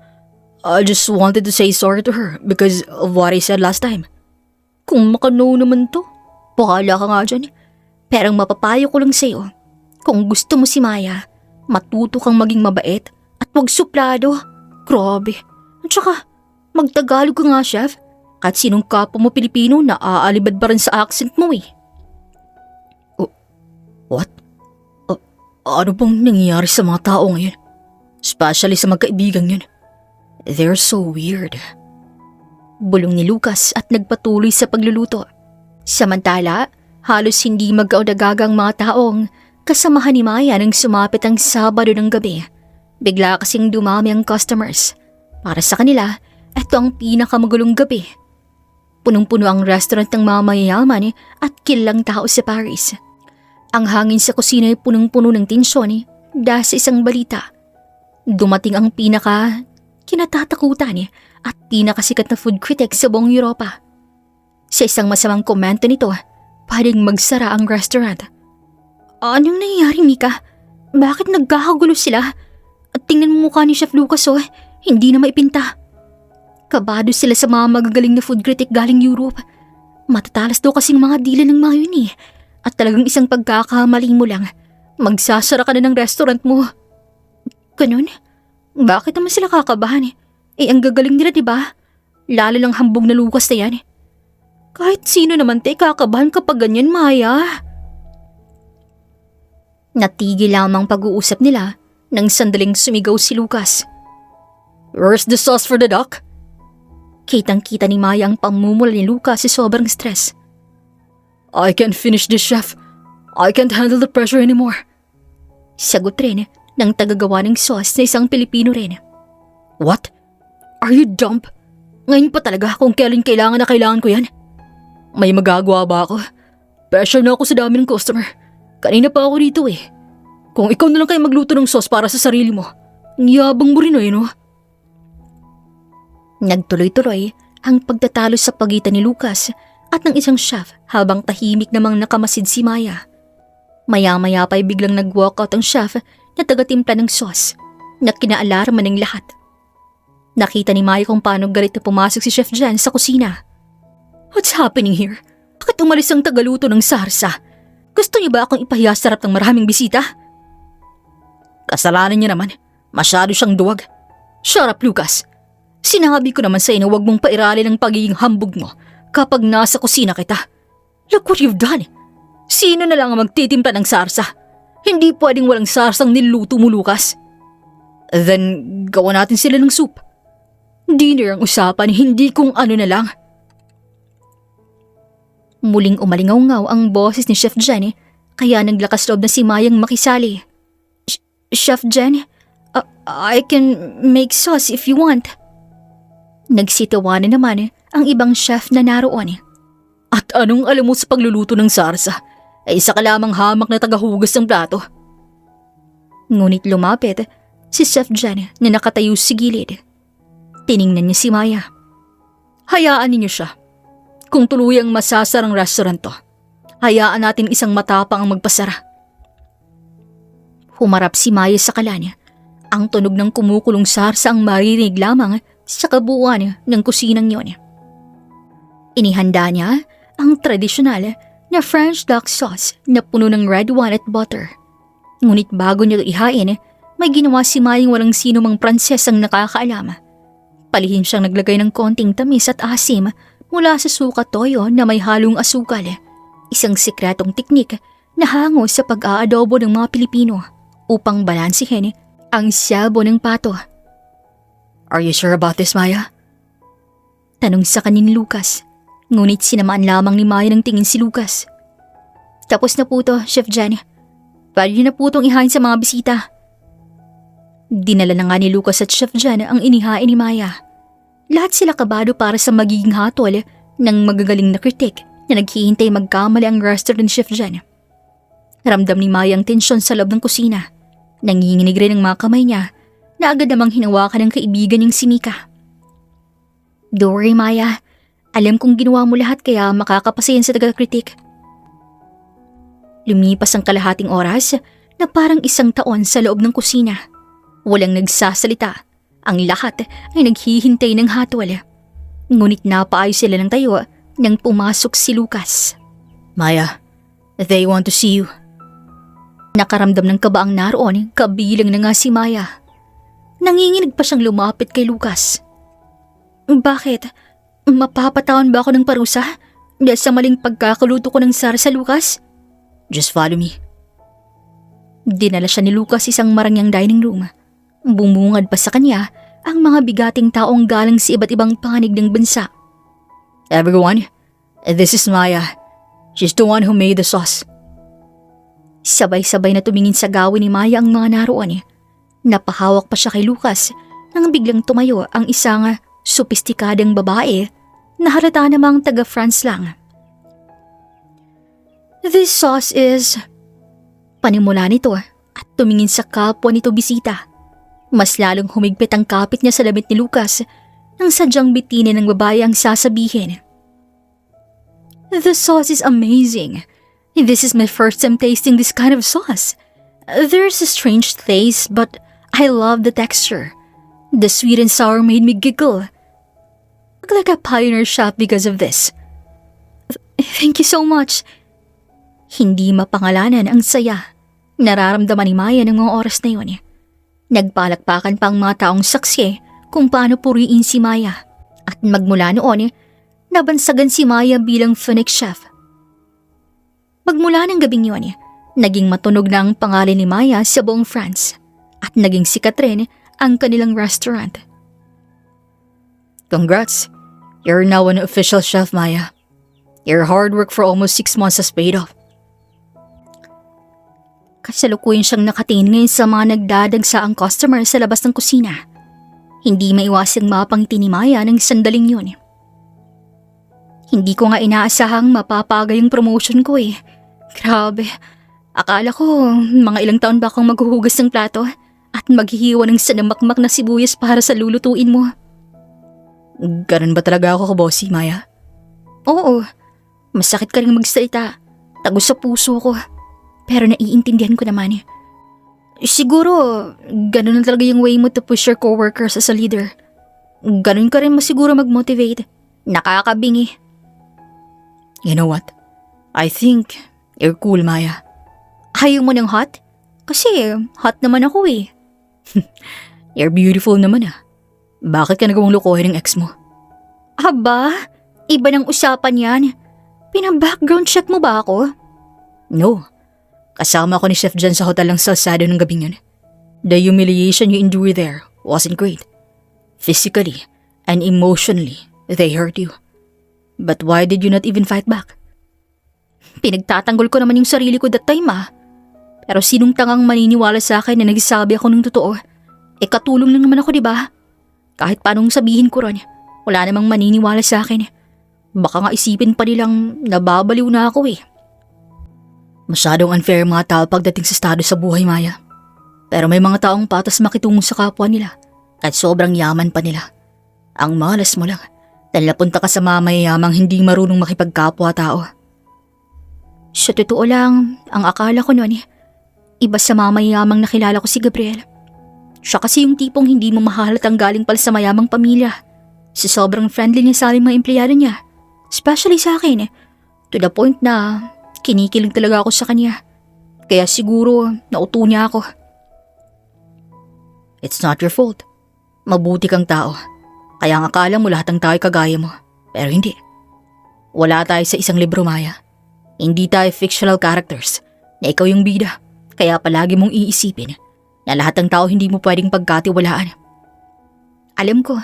I just wanted to say sorry to her because of what I said last time. Kung makano naman to, bahala ka nga dyan. Pero ang mapapayo ko lang sa'yo, kung gusto mo si Maya, matuto kang maging mabait at wag suplado. Grabe. At saka, magtagalog ka nga, chef. Kahit sinong kapwa mo Pilipino na aalibad ba rin sa accent mo eh. What? Ano bang nangyayari sa mga tao ngayon? Especially sa magkaibigan yun. They're so weird. Bulong ni Lucas at nagpatuloy sa pagluluto. Samantala, halos hindi mag-gagang mga taong kasamahan ni Maya nang sumapit ang Sabado ng gabi. Bigla kasing dumami ang customers. Para sa kanila, ito ang pinakamagulong gabi. Punong-puno ang restaurant ng mga mayayaman at kilalang tao sa Paris. Ang hangin sa kusina ay punong-puno ng tensyon dahil sa isang balita. Dumating ang kinatatakutan at pinakasikat na food critic sa buong Europa. Sa isang masamang komento nito, pwedeng magsara ang restaurant. Anong nangyayari, Mika? Bakit nagkakagulo sila? At tingnan mo mukha ni Chef Lucas hindi na maipinta. Kabado sila sa mga magagaling na food critic galing Europe. Matatalas daw kasing mga dila ng mga yun At talagang isang pagkakamali mo lang, magsasara ka na ng restaurant mo. Ganun? Bakit naman sila kakabahan ang gagaling nila, diba? Lalo lang hambog na Lucas na yan. Kahit sino naman kakabahan kapag ganyan, Maya. Natigil lamang pag-uusap nila nang sandaling sumigaw si Lucas. Where's the sauce for the duck? Kitang-kita ni Maya ang pamumula ni Lucas sa sobrang stress. I can't finish this, chef. I can't handle the pressure anymore. Sagot rin ng tagagawa ng sauce na isang Pilipino rin. What? Are you dumb? Ngayon pa talaga kung kailan kailangan ko yan? May magagawa ba ako? Pressure na ako sa dami ng customer. Kanina pa ako dito Kung ikaw na lang kayo magluto ng sauce para sa sarili mo, niyabang mo rin no? Nagtuloy-tuloy ang pagtatalo sa pagitan ni Lucas at ng isang chef habang tahimik namang nakamasid si Maya. Maya-maya pa'y biglang nag-walkout ang chef na taga-timpla ng sauce na kinaalarma ng lahat. Nakita ni Maya kung paano galit na pumasok si Chef Jen sa kusina. What's happening here? Bakit umalis ang tagaluto ng sarsa? Gusto niyo ba akong ipahiya sa harap ng maraming bisita? Kasalanan niya naman. Masyado siyang duwag. Shut up, Lucas. Sinabi ko naman sa'yo na huwag mong pairali ng pagiging hambog mo kapag nasa kusina kita. Look what you've done. Sino na lang ang magtitimpla ng sarsa? Hindi pwedeng walang sarsang niluto mo, Lucas. Then, gawa natin sila ng soup. Dinner ang usapan, hindi kung ano na lang. Muling umalingaw-ngaw ang boses ni Chef Jen kaya naglakas loob na si Mayang makisali. Chef Jen, I can make sauce if you want. Nagsitawanan naman ang ibang chef na naroon. At anong alam mo sa pagluluto ng sarsa? Ay isa ka lamang hamak na tagahugas ng plato. Ngunit lumapit si Chef Jen na nakatayo sa gilid. Tiningnan niya si Maya. Hayaan ninyo siya. Kung tuluyang masasarang restaurant to, hayaan natin isang matapang ang magpasara. Humarap si Maya sa kalan. Ang tunog ng kumukulong sarsa ang maririnig lamang sa kabuuan ng kusinang yon. Inihanda niya ang tradisyonal na French duck sauce na puno ng red wine at butter. Ngunit bago niya ihain, may ginawa si Mayang walang sino mang Pranses ang nakakaalam. Palihim siyang naglagay ng konting tamis at asim mula sa suka toyo na may halong asukal. Isang sikretong teknik na hango sa pag-aadobo ng mga Pilipino upang balansihin ang sabo ng pato. Are you sure about this, Maya? Tanong sa kanin Lucas. Ngunit sinamaan lamang ni Maya ng tingin si Lucas. Tapos na po to, Chef Jen. Pwede niyo na po itong ihain sa mga bisita. Dinala na nga ni Lucas at Chef Jen ang inihain ni Maya. Lahat sila kabado para sa magiging hatol ng magagaling na kritik na naghihintay magkamali ang restaurant ni Chef Jen. Ramdam ni Maya ang tensyon sa loob ng kusina. Nanginginig rin ang mga kamay niya na agad namang hinawakan ng kaibigan niyang si Mika. Don't worry, Maya. Alam kong ginawa mo lahat kaya makakapasa yan sa taga-kritik. Lumipas ang kalahating oras na parang isang taon sa loob ng kusina. Walang nagsasalita. Ang lahat ay naghihintay ng hatol. Ngunit napaayos sila ng tayo nang pumasok si Lucas. Maya, they want to see you. Nakaramdam ng kaba ang naroon, kabilang na nga si Maya. Nanginginig pa siyang lumapit kay Lucas. Bakit? Mapapatawan ba ako ng parusa dahil sa maling pagkakaluto ko ng sarsa, Lucas? Just follow me. Dinala siya ni Lucas isang marangyang dining room. Bumungad pa sa kanya ang mga bigating taong galing sa iba't ibang panig ng bansa. Everyone, this is Maya. She's the one who made the sauce. Sabay-sabay na tumingin sa gawin ni Maya ang mga naroon. Napahawak pa siya kay Lucas nang biglang tumayo ang isang sopistikadang babae na halata namang taga-France lang. This sauce is... Panimula nito at tumingin sa kapwa nito bisita. Mas lalong humigpit ang kapit niya sa damit ni Lucas nang sadyang bitinin ng babae ang sasabihin. The sauce is amazing. This is my first time tasting this kind of sauce. There's a strange taste but I love the texture. The sweet and sour made me giggle. Look like a pioneer chef because of this. Thank you so much. Hindi mapangalanan ang saya. Nararamdaman ni Maya ng mga oras na yun. Nagpalakpakan pa ang mga taong saksi kung paano puriin si Maya. At magmula noon, nabansagan si Maya bilang Phoenix chef. Magmula ng gabing yun, naging matunog na ang pangalan ni Maya sa buong France. At naging sikat rin ang kanilang restaurant. Congrats! You're now an official chef, Maya. Your hard work for almost 6 months has paid off. Kasalukuyan siyang nakatingin ngayon sa mga nagdadagsaang customer sa labas ng kusina. Hindi maiwasang mapangiti ni Maya ng sandaling yun. Hindi ko nga inaasahang mapapagay yung promotion ko eh. Grabe. Akala ko mga ilang taon ba akong maghuhugas ng plato at maghihiwa ng sanamakmak na sibuyas para sa lulutuin mo. Ganun ba talaga ako, bossy, Maya? Oo. Masakit ka rin magsalita. Tagos sa puso ko. Pero naiintindihan ko naman. Siguro, ganun na talaga yung way mo to push your coworkers as a leader. Ganun ka rin masiguro mag-motivate. Nakakabingi. You know what? I think you're cool, Maya. Ayaw mo ng hot? Kasi hot naman ako eh. You're beautiful naman ah. Bakit ka nagawang lukohin ng ex mo? Aba, iba ng usapan yan. Pina-background check mo ba ako? No. Kasama ako ni Chef Jan sa hotel ng Salsado ng gabing yun. The humiliation you endured there wasn't great. Physically and emotionally, they hurt you. But why did you not even fight back? Pinagtatanggol ko naman yung sarili ko that time ah. Pero sinong tangang maniniwala sa akin na nagsasabi ako ng totoo? Katulong lang naman ako, diba? Kahit paanong sabihin ko ron, wala namang maniniwala sa akin. Baka nga isipin pa nilang nababaliw na ako eh. Masyadong unfair mga tao pagdating sa estado sa buhay, Maya. Pero may mga taong patas makitungo sa kapwa nila kahit sobrang yaman pa nila. Ang malas mo lang dahil napunta ka sa mamayayamang hindi marunong makipagkapwa-tao. Sa totoo lang, ang akala ko noon iba sa mamayamang nakilala ko si Gabriel. Siya kasi yung tipong hindi mo mahalatang galing pala sa mayamang pamilya. Sa sobrang friendly niya sa aling mga empleyado niya. Especially sa akin to the point na kinikilig talaga ako sa kanya. Kaya siguro nauto niya ako. It's not your fault. Mabuti kang tao. Kaya ang akala mo lahat ng tao'y kagaya mo. Pero hindi. Wala tayo sa isang libro, Maya. Hindi tayo fictional characters na ikaw yung bida. Kaya palagi mong iisipin na lahat ng tao hindi mo pwedeng pagkatiwalaan. Alam ko,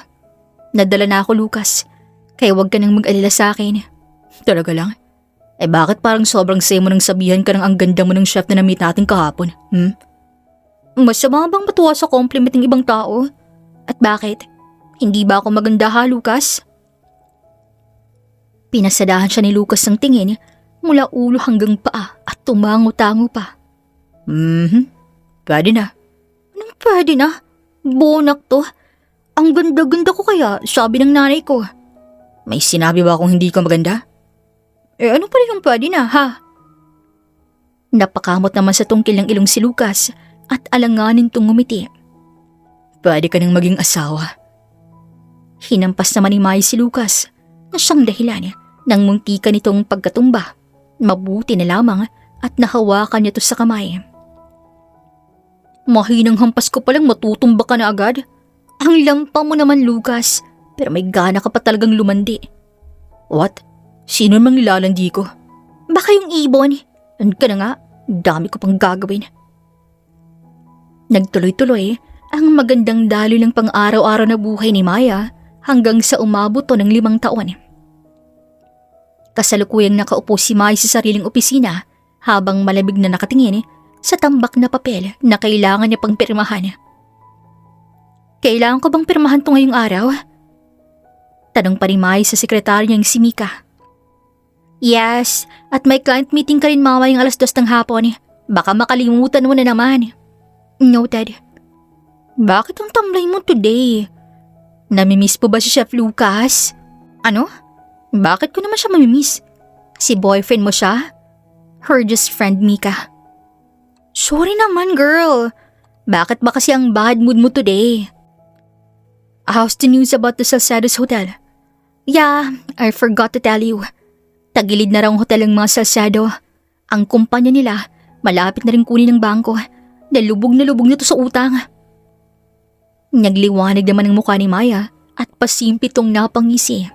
nadala na ako, Lucas. Kaya huwag ka nang mag-alala sa akin. Talaga lang? Bakit parang sobrang say mo nang sabihan ka ng ang ganda mo ng chef na na-meet natin kahapon? Masama bang matuwa sa compliment ng ibang tao? At bakit? Hindi ba ako maganda ha, Lucas? Pinasadahan siya ni Lucas ng tingin mula ulo hanggang paa at tumango-tango pa. Pwede na. Anong pwede na? Bonak to. Ang ganda-ganda ko kaya, sabi ng nanay ko. May sinabi ba akong hindi ko maganda? Ano pa rin yung pwede na, ha? Napakamot naman sa tungkil ng ilong si Lucas at alanganin tong ngumiti. Pwede ka nang maging asawa. Hinampas naman ni Maya si Lucas na siyang dahilan ng muntika nitong pagkatumba. Mabuti na lamang at nahawakan niya to sa kamay. Mahinang hampas ko palang matutumba ka na agad. Ang lampa mo naman, Lucas, pero may gana ka pa talagang lumandi. What? Sino mang nilalandi ko? Baka yung ibon. Ano ka na nga? Dami ko pang gagawin. Nagtuloy-tuloy ang magandang daloy ng pang-araw-araw na buhay ni Maya hanggang sa umabot to ng 5 taon. Kasalukuyang nakaupo si Maya sa sariling opisina habang malamig na nakatingin sa tambak na papel na kailangan niya pang pirmahan. Kailangan ko bang pirmahan to ngayong araw? Tanong pa ni Maya sa sekretarya niyang si Mika. Yes, at may client meeting ka rin mamayang 2:00 ng hapon. Baka makalimutan mo na naman. Noted. Bakit ang tamlay mo today? Namimiss po ba si Chef Lucas? Ano? Bakit ko naman siya mamimiss? Si boyfriend mo siya? Her just friend, Mika. Sorry naman, girl. Bakit ba kasi ang bad mood mo today? How's the news about the Salcedo's Hotel? Yeah, I forgot to tell you. Tagilid na raw ang hotel ng mga Salcedo. Ang kumpanya nila, malapit na rin kunin ng bangko. Nalubog na to sa utang. Nagliwanag naman ang mukha ni Maya at pasimpi tong napangisi.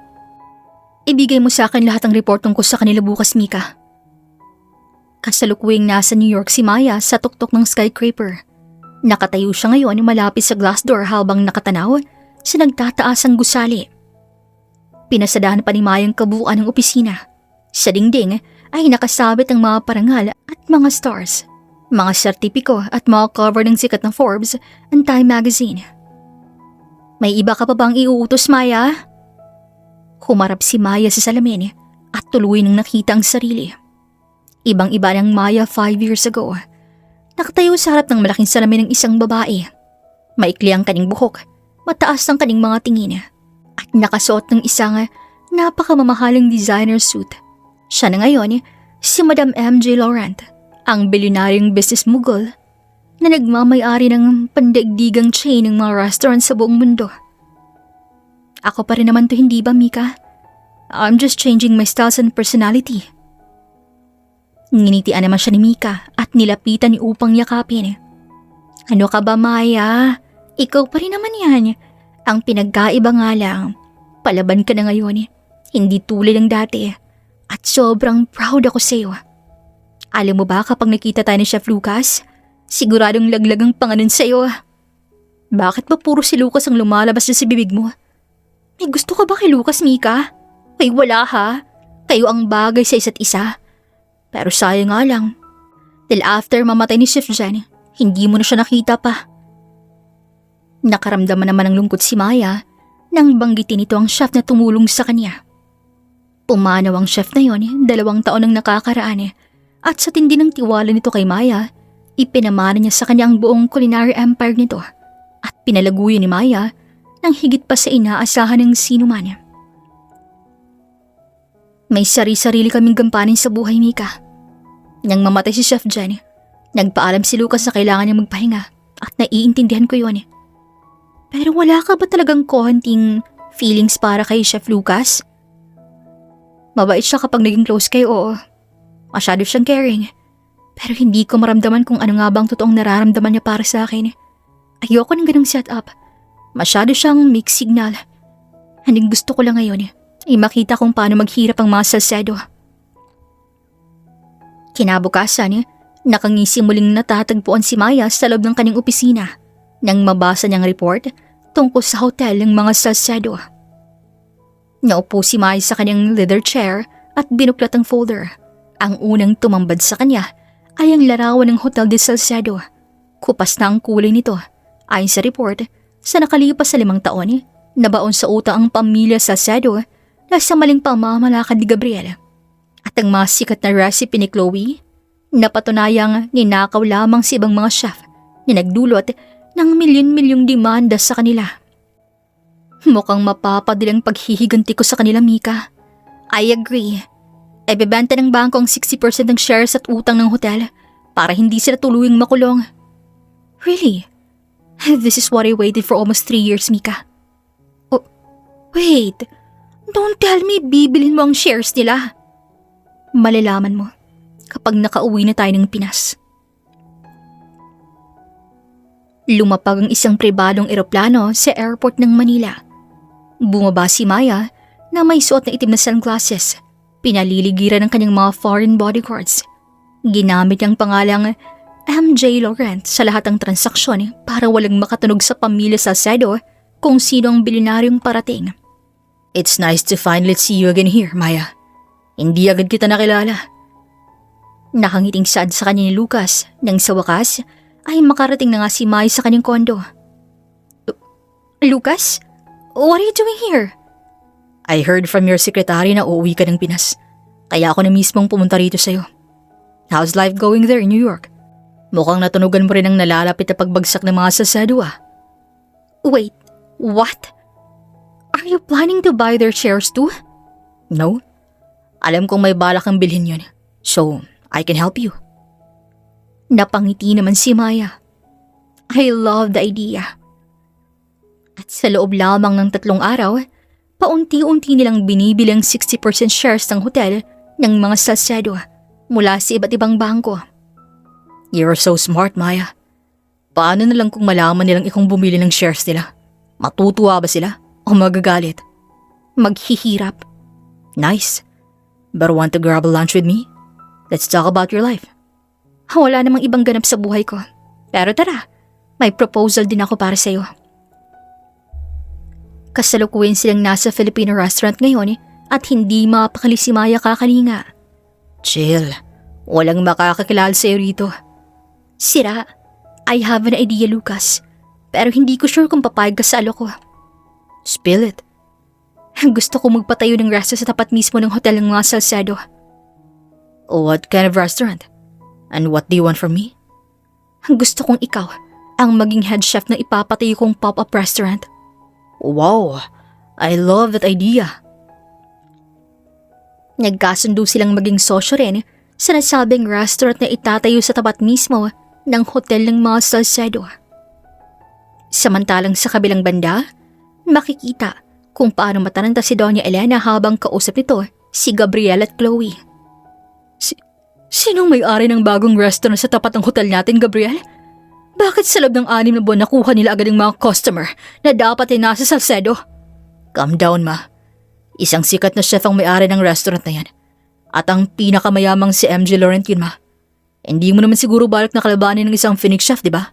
Ibigay mo sa akin lahat ng report tungkol sa kanila bukas, Mika. Kasalukuyang nasa New York si Maya sa tuktok ng skyscraper. Nakatayo siya ngayon malapit sa glass door habang nakatanaw sa nagtataasang gusali. Pinasadahan pa ni Maya ang kabuuan ng opisina. Sa dingding ay nakasabit ang mga parangal at mga stars, mga sertipiko at mga cover ng sikat na Forbes and Time magazine. May iba ka pa bang iuutos, Maya? Humarap si Maya sa salamin at tuloy nang nakita ang sarili. Ibang-iba ng Maya 5 years ago. Nakatayo sa harap ng malaking salamin ng isang babae. Maikli ang kaning buhok, mataas ang kaning mga tingin, at nakasuot ng isang napakamamahaling designer suit. Siya na ngayon si Madam MJ Laurent, ang bilyonaryong business mogul na nagmamay-ari ng pandaigdigang chain ng mga restaurant sa buong mundo. Ako pa rin naman to, hindi ba, Mika? I'm just changing my styles and personality. Nginitian naman siya ni Mika at nilapitan ni upang yakapin. Ano ka ba, Maya? Ikaw pa rin naman yan. Ang pinagkaiba nga lang, palaban ka na ngayon. Hindi tulad ng dati. At sobrang proud ako sa'yo. Alam mo ba kapag nakita tayo ni Chef Lucas, siguradong laglag ang pangalan sa'yo. Bakit ba puro si Lucas ang lumalabas na sa bibig mo? May gusto ka ba kay Lucas, Mika? Ay wala ha. Kayo ang bagay sa isa't isa. Pero sayang nga lang. Dahil after mamatay ni Chef Jen, hindi mo na siya nakita pa. Nakaramdaman naman ng lungkot si Maya nang banggitin ito ang chef na tumulong sa kanya. Pumanaw ang chef na yon 2 taon ang nakakaraan at sa tindi ng tiwala nito kay Maya, ipinamana niya sa kanya ang buong culinary empire nito at pinalaguyo ni Maya nang higit pa sa inaasahan ng sino man. May sari-sarili kaming gampanin sa buhay, Mika. Nang mamatay si Chef Jen, nagpaalam si Lucas na kailangan niya magpahinga at naiintindihan ko yun. Pero wala ka ba talagang konting feelings para kay Chef Lucas? Mabait siya kapag naging close kayo, oo. Masyado siyang caring. Pero hindi ko maramdaman kung ano nga bang totoong nararamdaman niya para sa akin. Ayoko ng ganong setup. Masyado siyang mixed signal. Handing gusto ko lang ngayon ay makita kung paano maghirap ang mga Salcedo. Kinabukasan, nakangisi muling natatagpuan si Maya sa loob ng kanyang opisina nang mabasa niyang report tungkol sa hotel ng mga Salcedo. Naupo si Maya sa kanyang leather chair at binuklat ang folder. Ang unang tumambad sa kanya ay ang larawan ng Hotel de Salcedo. Kupas na ang kulay nito. Ayon sa report, sa nakalipas sa 5 taon, nabaon sa utang ang pamilya Salcedo dahil sa maling pamamalakad ni Gabriel. At ang mga sikat na recipe ni Chloe, napatunayang ninakaw lamang sa ibang mga chef na nagdulot ng milyon-milyong demanda sa kanila. Mukhang mapapadilang paghihiganti ko sa kanila, Mika. I agree. Ibebenta ng bangko ang 60% ng shares at utang ng hotel para hindi sila tuluyang makulong. Really? This is what I waited for almost 3 years, Mika. Oh, wait. Don't tell me bibilin mo ang shares nila. Malalaman mo kapag nakauwi na tayo ng Pinas. Lumapag ang isang pribadong eroplano sa airport ng Manila. Bumaba si Maya na may suot na itim na sunglasses. Pinaliligiran ng kanyang mga foreign bodyguards. Ginamit niyang pangalang MJ Laurent sa lahat ng transaksyon para walang makatunog sa pamilya Salcedo kung sino ang bilyonaryong parating. It's nice to finally see you again here, Maya. Hindi agad kita nakilala. Nakangiting sad sa kanya ni Lucas nang sa wakas ay makarating na nga si Maya sa kanyang kondo. Lucas? What are you doing here? I heard from your secretary na uuwi ka ng Pinas. Kaya ako na mismong pumunta rito sa'yo. How's life going there in New York? Mukhang natunugan mo rin ang nalalapit na pagbagsak ng mga sasado ah. Wait, what? Are you planning to buy their shares too? No? Alam kong may balak kang bilhin yun. So, I can help you. Napangiti naman si Maya. I love the idea. At sa loob lamang ng 3 araw, paunti-unti nilang binibili ang 60% shares ng hotel ng mga Salcedo mula sa iba't ibang bangko. You're so smart, Maya. Paano na lang kung malaman nilang ikong bumili ng shares nila? Matutuwa ba sila? O magagalit? Maghihirap. Nice. But want to grab a lunch with me? Let's talk about your life. Wala namang ibang ganap sa buhay ko. Pero tara, may proposal din ako para sa'yo. Kasalukuyan silang nasa Filipino restaurant ngayon at hindi mapakali si Maya kakalinga. Chill. Walang makakakilala sa'yo rito. Sira, I have an idea, Lucas. Pero hindi ko sure kung papayag ka sa ko. Spill it. Gusto ko magpatayo ng restaurant sa tapat mismo ng hotel ng mga Salcedo. What kind of restaurant? And what do you want from me? Gusto kong ikaw ang maging head chef ng ipapatayo kong pop-up restaurant. Wow, I love that idea. Nagkasundo silang maging sosyo rin sa nasabing restaurant na itatayo sa tapat mismo ng hotel ng mga Salcedo. Samantalang sa kabilang banda, makikita kung paano mataranta si Doña Elena habang kausap nito si Gabriel at Chloe. Sinong may-ari ng bagong restaurant sa tapat ng hotel natin, Gabriel? Bakit sa loob ng 6 na buwan nakuha nila agad ang mga customer na dapat ay nasa Salcedo? Calm down, ma. Isang sikat na chef ang may-ari ng restaurant na yan. At ang pinakamayamang si MJ Laurent yun, ma. Hindi mo naman siguro balak na kalabanin ng isang Phoenix chef, di ba?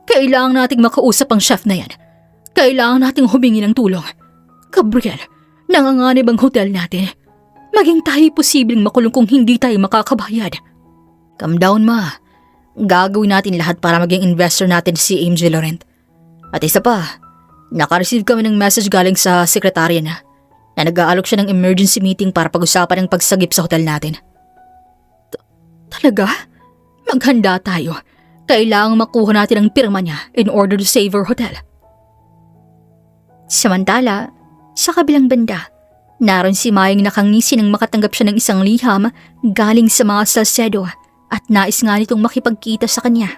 Kailangan nating makausap ang chef na yan. Kailangan nating humingi ng tulong. Gabriel, nanganganib ang hotel natin. Maging tayo posibleng makulong kung hindi tayo makakabayad. Calm down, ma. Gagawin natin lahat para maging investor natin si MJ Laurent. At isa pa, naka-receive kami ng message galing sa sekretarya na nag-aalok siya ng emergency meeting para pag-usapan ang pagsagip sa hotel natin. Talaga? Maghanda tayo. Kailangang makuha natin ang pirma niya in order to save our hotel. Samantala, sa kabilang banda, naroon si Mayang nakangisi nang makatanggap siya ng isang liham galing sa mga Salcedo at nais nga nitong makipagkita sa kanya.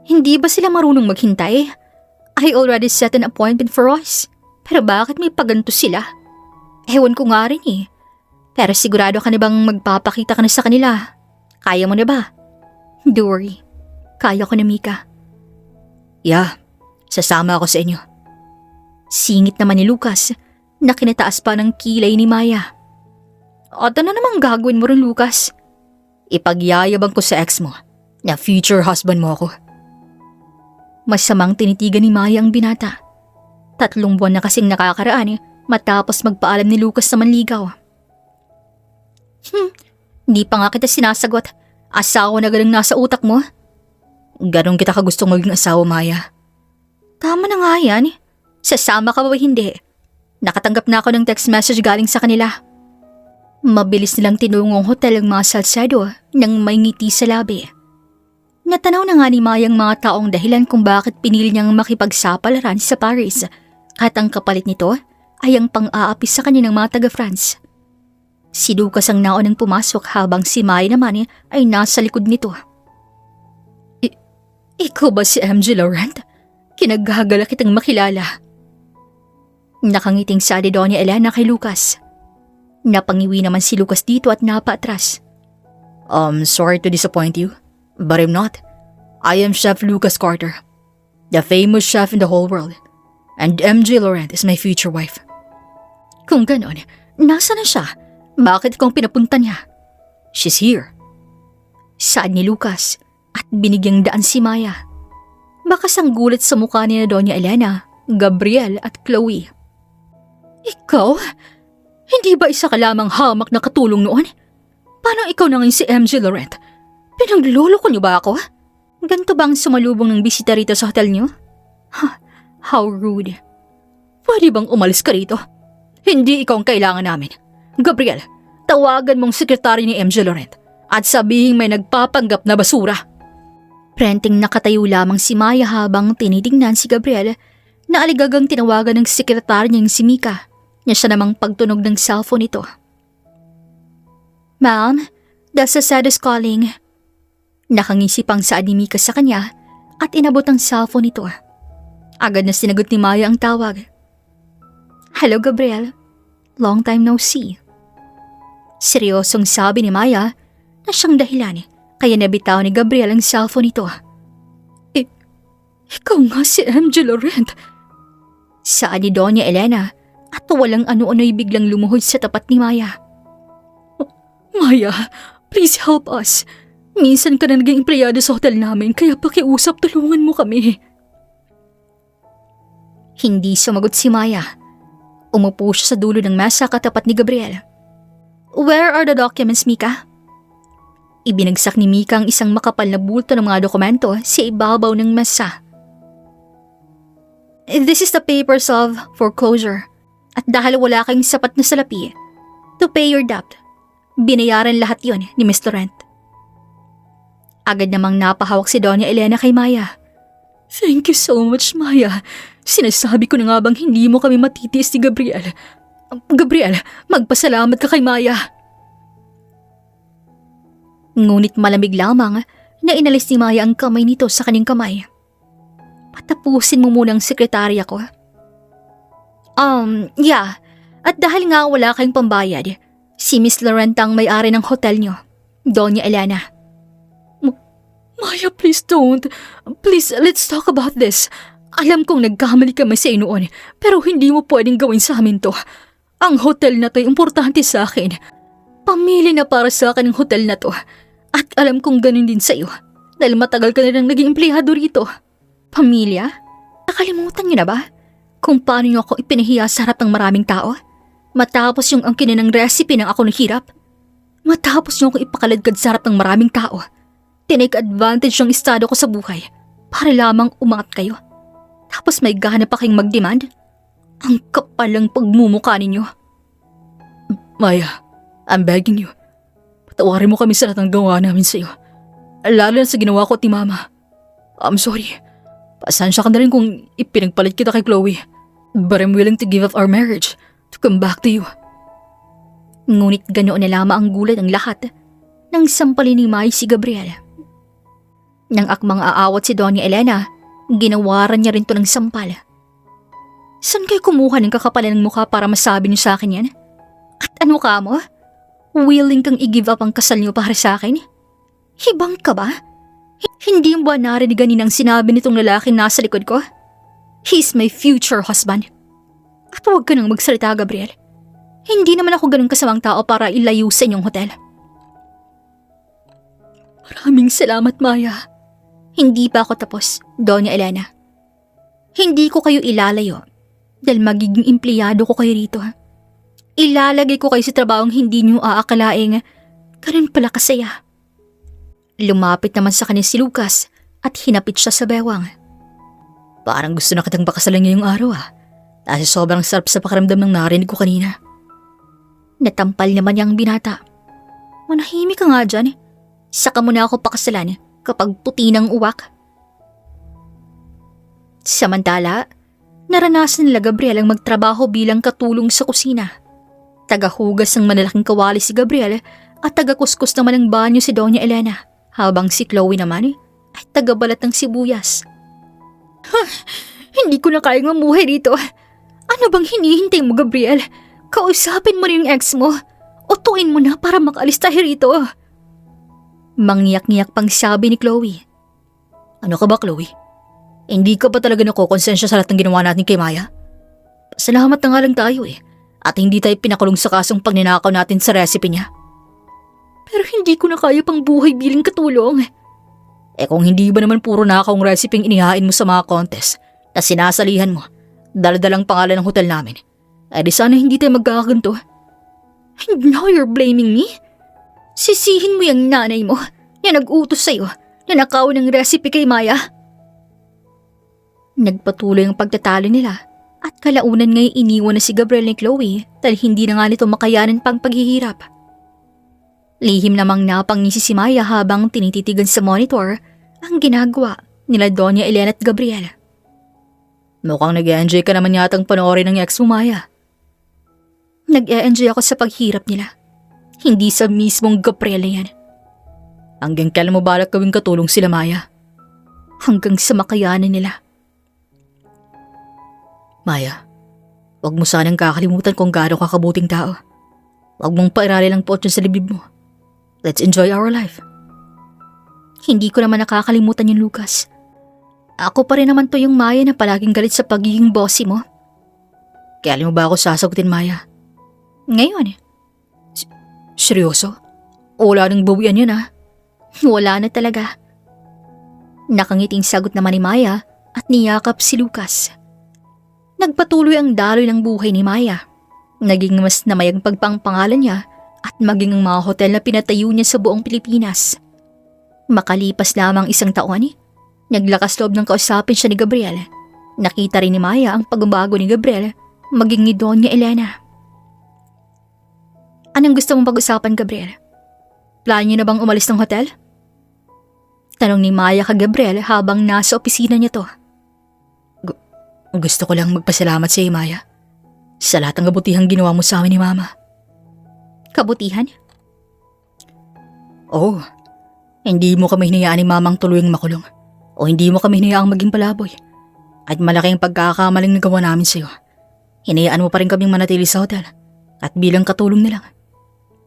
Hindi ba sila marunong maghintay? I already set an appointment for us. Pero bakit may paganto sila? Ewan ko nga rin eh. Pero sigurado ka na bang magpapakita ka na sa kanila? Kaya mo na ba? Don't worry. Kaya ko na, Mika. Yeah, sasama ako sa inyo. Singit naman ni Lucas na kinataas pa ng kilay ni Maya. At ano namang gagawin mo rin, Lucas? Ipagyayabang ko sa ex mo na future husband mo ako. Masamang tinitigan ni Maya ang binata. 3 buwan na kasing nakakaraan matapos magpaalam ni Lucas sa manligaw. Di pa nga kita sinasagot. Asawa na ganang nasa utak mo. Ganong kita ka gustong maging asawa, Maya. Tama na nga yan. Sasama ka ba hindi? Nakatanggap na ako ng text message galing sa kanila. Mabilis nilang tinungong hotel ang mga Salcedo nang may ngiti sa labi. Natanaw na nga ni Maya ang mga taong dahilan kung bakit pinili niyang makipagsapalaran sa Paris at ang kapalit nito ay ang pang-aapis sa kanya ng mga taga-France. Si Lucas ang naunang pumasok habang si Maya naman ay nasa likod nito. Ikaw ba si MJ Laurent? Kinagagala kitang makilala. Nakangiting sabi Doña Elena kay Lucas. Napangiwi naman si Lucas dito at napaatras. Sorry to disappoint you, but I'm not. I am Chef Lucas Carter, the famous chef in the whole world, and MJ Laurent is my future wife. Kung ganon, nasa na siya? Bakit kung pinapunta niya? She's here. Saad ni Lucas at binigyang daan si Maya. Bakas ang gulat sa mukha ni Doña Elena, Gabriel at Chloe. Ikaw? Hindi ba isa ka lamang hamak na katulong noon? Paano ikaw na ngayon si MJ Laurent? Pinagloloko niyo ba ako? Ganito bang sumalubong ng bisita rito sa hotel niyo? How rude. pwede bang umalis ka rito? Hindi ikaw ang kailangan namin. Gabriel, tawagan mong sekretary ni MJ Laurent at sabihin may nagpapanggap na basura. Prenting nakatayo lamang si Maya habang tinitingnan si Gabriel na aligagang tinawagan ng sekretary niyang si Mika niya siya namang pagtunog ng cellphone nito. Ma'am, the Sasad is calling. Nakangisi pang saad ni Mika sa kanya at inabot ang cellphone nito. Agad na sinagot ni Maya ang tawag. Hello Gabriel, long time no see. Seryosong sabi ni Maya na siyang dahilan kaya nabitaw ni Gabriel ang cellphone nito. Ikaw nga si MJ Laurent. Saan ni Doña Elena at walang ano-ano'y biglang lumuhod sa tapat ni Maya. Maya, please help us. Minsan ka na naging empleyado sa hotel namin kaya pakiusap tulungan mo kami. Hindi sumagot si Maya. Umupo siya sa dulo ng mesa katapat ni Gabriel. Where are the documents, Mika? Ibinagsak ni Mika ang isang makapal na bulto ng mga dokumento sa ibabaw ng mesa. This is the papers of foreclosure. At dahil wala kayong sapat na salapi, to pay your debt, binayaran lahat yon ni Mr. Laurent. Agad namang napahawak si Doña Elena kay Maya. Thank you so much, Maya. Sinasabi ko na nga bang hindi mo kami matitiis ni Gabriel. Gabriel, magpasalamat ka kay Maya. Ngunit malamig lamang na inalis ni Maya ang kamay nito sa kanyang kamay. Patapusin mo muna ang sekretarya ko. Yeah. At dahil nga wala kayong pambayad, si Miss Laurent ang may-ari ng hotel nyo, Doña Elena. Maya, please don't. Please, let's talk about this. Alam kong nagkamali kami sa noon, pero hindi mo pwedeng gawin sa amin to. Ang hotel na to ay importante sa akin. Pamili na para sa akin ang hotel na to. At alam kong ganun din sa iyo, dahil matagal ka na nang naging empleyado rito. Pamilya? Nakalimutan niyo na ba? Kung paano niyo ako ipinahiya sa harap ng maraming tao? Matapos yung angkinin ng recipe ng ako naghirap? Matapos niyo ako ipakaladkad sa harap ng maraming tao? Tinake advantage yung estado ko sa buhay para lamang umangat kayo? Tapos may gana pa kayong mag-demand? Ang kapal ng pagmumukha ninyo. Maya, I'm begging you. Patawarin mo kami sa lahat ng gawa namin sa iyo. Lalo na sa ginawa ko at ni Mama. I'm sorry. Pasensya ka na rin kung ipinagpalit kita kay Chloe. But I'm willing to give up our marriage to come back to you. Ngunit ganoon na lamang ang gulat ng lahat nang sampalin ni Mai si Gabriel. Nang akmang aawat si Doña Elena, ginawaran niya rin to ng sampal. Saan kayo kumuha ng kakapalan ng mukha para masabi niyo sa akin yan? At ano ka mo? Willing kang i-give up ang kasal niyo para sa akin? Hibang ka ba? Hindi mo ba narinig ganinang sinabi nitong lalaki nasa likod ko? He's my future husband. At huwag ka nang magsalita, Gabriel. Hindi naman ako ganun kasamang tao para ilayo sa inyong hotel. Maraming salamat, Maya. Hindi pa ako tapos, Doña Elena. Hindi ko kayo ilalayo dahil magiging empleyado ko kayo rito. Ilalagay ko kayo sa trabahong hindi niyo aakalaing ganun pala kasaya. Lumapit naman sa kanya si Lucas at hinapit siya sa bewang. Parang gusto na kitang pakasalan ngayong araw dahil sobrang sarap sa pakiramdam ng narinig ko kanina. Natampal naman niya ang binata. Manahimik ka nga dyan. Saka mo na ako pakasalan kapag puti ng uwak. Samantala, naranasan nila Gabriel ang magtrabaho bilang katulong sa kusina. Tagahugas ng malalaking kawali si Gabriel at tagakuskus naman ng banyo si Doña Elena. Habang si Chloe naman ay tagabalat ng sibuyas. Hindi ko na kayang mamuhay dito. Ano bang hinihintay mo, Gabriel? Kausapin mo rin yung ex mo. Utuin mo na para makaalis tayo rito. Mangyak-ngiyak pang sabi ni Chloe. Ano ka ba, Chloe? Hindi ka ba talaga nakokonsensya sa lahat ng ginawa natin kay Maya? Pasalamat na nga lang tayo at hindi tayo pinakulong sa kasong pagninakaw natin sa recipe niya. Pero hindi ko na kaya pang buhay bilang katulong. Kung hindi ba naman puro nakakawang recipe ang inihain mo sa mga contest na sinasalihan mo, daladalang pangalan ng hotel namin, di sana hindi tayo magkakaganto. And now you're blaming me? Sisihin mo yung nanay mo na nag-utos sa'yo na nakaw ng recipe kay Maya. Nagpatuloy ang pagtatalo nila At kalaunan nga'y iniwan na si Gabriel ni Chloe dahil hindi na nga nito makayanan pang paghihirap. Lihim namang napangisi si Maya habang tinititigan sa monitor ang ginagawa nila Doña Elena at Gabriel. Mukhang nag-enjoy ka naman yatang panoorin ng ex mo, Maya. Nag-e-enjoy ako sa paghirap nila. Hindi sa mismong Gabriel na yan. Hanggang kailan mo balak gawing katulong sila, Maya? Hanggang sa makayanan nila. Maya, huwag mo sanang kakalimutan kung gaano ka kabuting tao. Huwag mong pairali lang po yun sa libib mo. Let's enjoy our life. Hindi ko naman nakakalimutan yung Lucas. Ako pa rin naman to yung Maya na palaging galit sa pagiging bossy mo. Kailan mo ba ako sasagutin, Maya? Ngayon. Seryoso? Wala nang bawian yan, ha? Wala na talaga. Nakangiting sagot naman ni Maya at niyakap si Lucas. Nagpatuloy ang daloy ng buhay ni Maya. Naging mas namayag pagpangpangalan niya at maging ang mga hotel na pinatayo niya sa buong Pilipinas. Makalipas lamang isang taon, naglakas loob ng kausapin siya ni Gabriel. Nakita rin ni Maya ang pagbabago ni Gabriel maging ni Doña Elena. Anong gusto mong pag-usapan, Gabriel? Plano niyo na bang umalis ng hotel? Tanong ni Maya kay Gabriel habang nasa opisina niya to. Gusto ko lang magpasalamat sa iyo, Maya. Sa lahat ng kabutihang ginawa mo sa amin ni Mama. Kabutihan? Oo. Hindi mo kami hinayaan ni Mamang tuluyang makulong. O hindi mo kami hinayaang maging palaboy. At malaking pagkakamaling nagawa namin sa iyo. Hinayaan mo pa rin kaming manatili sa hotel. At bilang katulong na lang.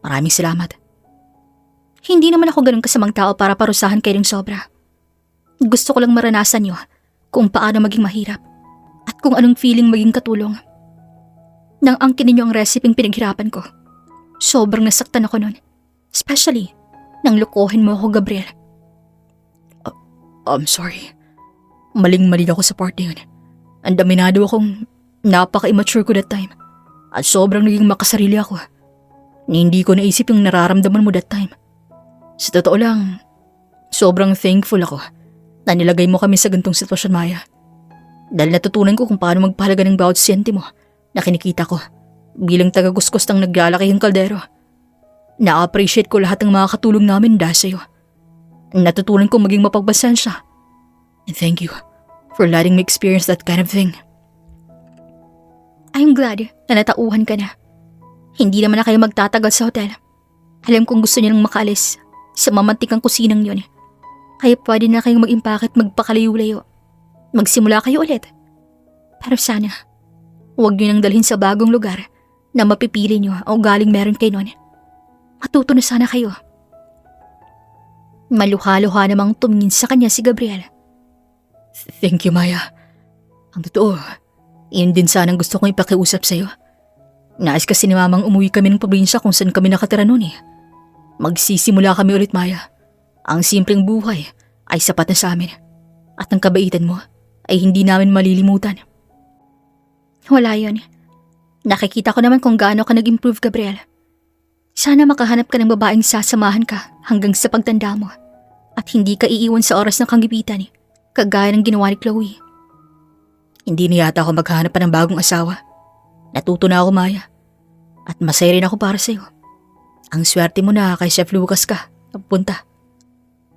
Maraming salamat. Hindi naman ako ganun kasamang tao para parusahan kayo ng sobra. Gusto ko lang maranasan niyo kung paano maging mahirap. At kung anong feeling maging katulong. Nang angkin ninyo ang resepeng pinaghirapan ko, sobrang nasaktan ako nun. Especially, nang lukohin mo ako, Gabriel. I'm sorry. Maling-mali ako sa part na yun. Andaminado akong napaka-immature ko that time. At sobrang naging makasarili ako. Hindi ko naisip yung nararamdaman mo that time. Sa totoo lang, sobrang thankful ako na nilagay mo kami sa gantong sitwasyon, Maya. Dahil natutunan ko kung paano magpahalaga ng bawat senti mo na kinikita ko bilang taga-kuskus ng naglalakihang kaldero. Na-appreciate ko lahat ng mga katulong namin dahil sa'yo. Natutunan ko maging mapagpasensya. And thank you for letting me experience that kind of thing. I'm glad na natauhan ka na. Hindi naman na kayo magtatagal sa hotel. Alam kong gusto niyo lang makaalis sa mamantikang kusinang yun. Kaya pwede na kayong mag-impake at magpakalayo-layo. Magsimula kayo ulit. Pero sana, huwag niyo nang dalhin sa bagong lugar na mapipili niyo o galing meron kayo nun. Matuto na sana kayo. Maluha-luha namang tumingin sa kanya si Gabriel. Thank you, Maya. Ang totoo, yun din sanang gusto kong ipakiusap sa'yo. Nais kasi ni Mamang umuwi kami ng probinsya kung saan kami nakatira noon eh. Magsisimula kami ulit, Maya. Ang simpleng buhay ay sapat na sa amin. At ang kabaitan mo ay hindi namin malilimutan. Wala yun. Nakikita ko naman kung gaano ka nag-improve, Gabriel. Sana makahanap ka ng babaeng sasamahan ka hanggang sa pagtanda mo. At hindi ka iiwan sa oras ng kagipitan, kagaya ng ginawa ni Chloe. Hindi na yata ako maghahanap pa ng bagong asawa. Natuto na ako, Maya. At masaya rin ako para sa'yo. Ang swerte mo na kay Chef Lucas ka, napunta.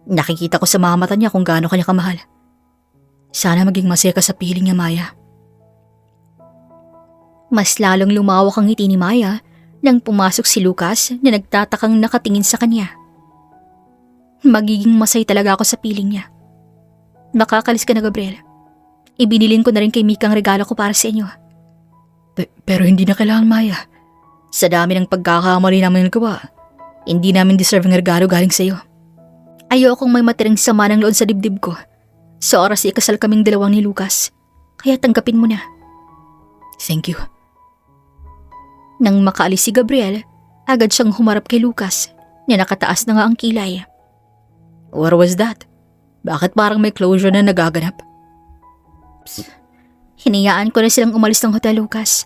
Nakikita ko sa mga mata niya kung gaano kanya kamahal. Sana maging masaya ka sa piling niya, Maya. Mas lalong lumawak ang ngiti ni Maya nang pumasok si Lucas na nagtatakang nakatingin sa kanya. Magiging masaya talaga ako sa piling niya. Nakakalis ka na, Gabriel. Ibinilin ko na rin kay Mika ang regalo ko para sa inyo. Pero hindi na kailangan, Maya. Sa dami ng pagkakamali namin nagawa, hindi namin deserve ang regalo galing sa'yo. Ayokong may matiring sama ng loob sa dibdib ko. Sa oras ikasal kaming dalawang ni Lucas. Kaya tanggapin mo na. Thank you. Nang makaalis si Gabriel, agad siyang humarap kay Lucas na nakataas na nga ang kilay. What was that? Bakit parang may closure na nagaganap? Psst. Hinayaan ko na silang umalis ng hotel, Lucas.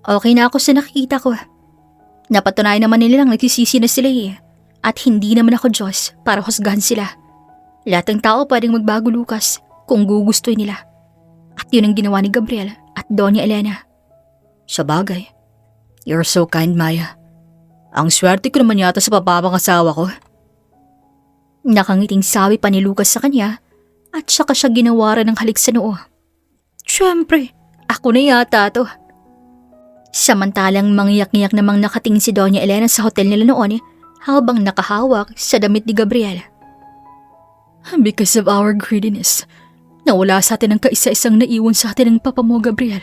Okay na ako sa nakikita ko. Napatunayan naman nila lang nagsisisi na sila eh. At hindi naman ako Diyos para husgahan sila. Lahat ng tao pwedeng magbago, Lucas, kung gugustoy nila. At yun ang ginawa ni Gabriel at Doña Elena. Sa bagay. You're so kind, Maya. Ang swerte ko naman yata sa papapangasawa ko. Nakangiting sabi pa ni Lucas sa kanya at saka siya ginawaran ng halik sa noo. Siyempre, ako na yata to. Samantalang mangyak-ngyak namang nakatingin si Doña Elena sa hotel nila noon habang nakahawak sa damit ni Gabriel. Because of our greediness, nawala sa atin ang kaisa-isang naiwan sa atin ng papa mo, Gabriel.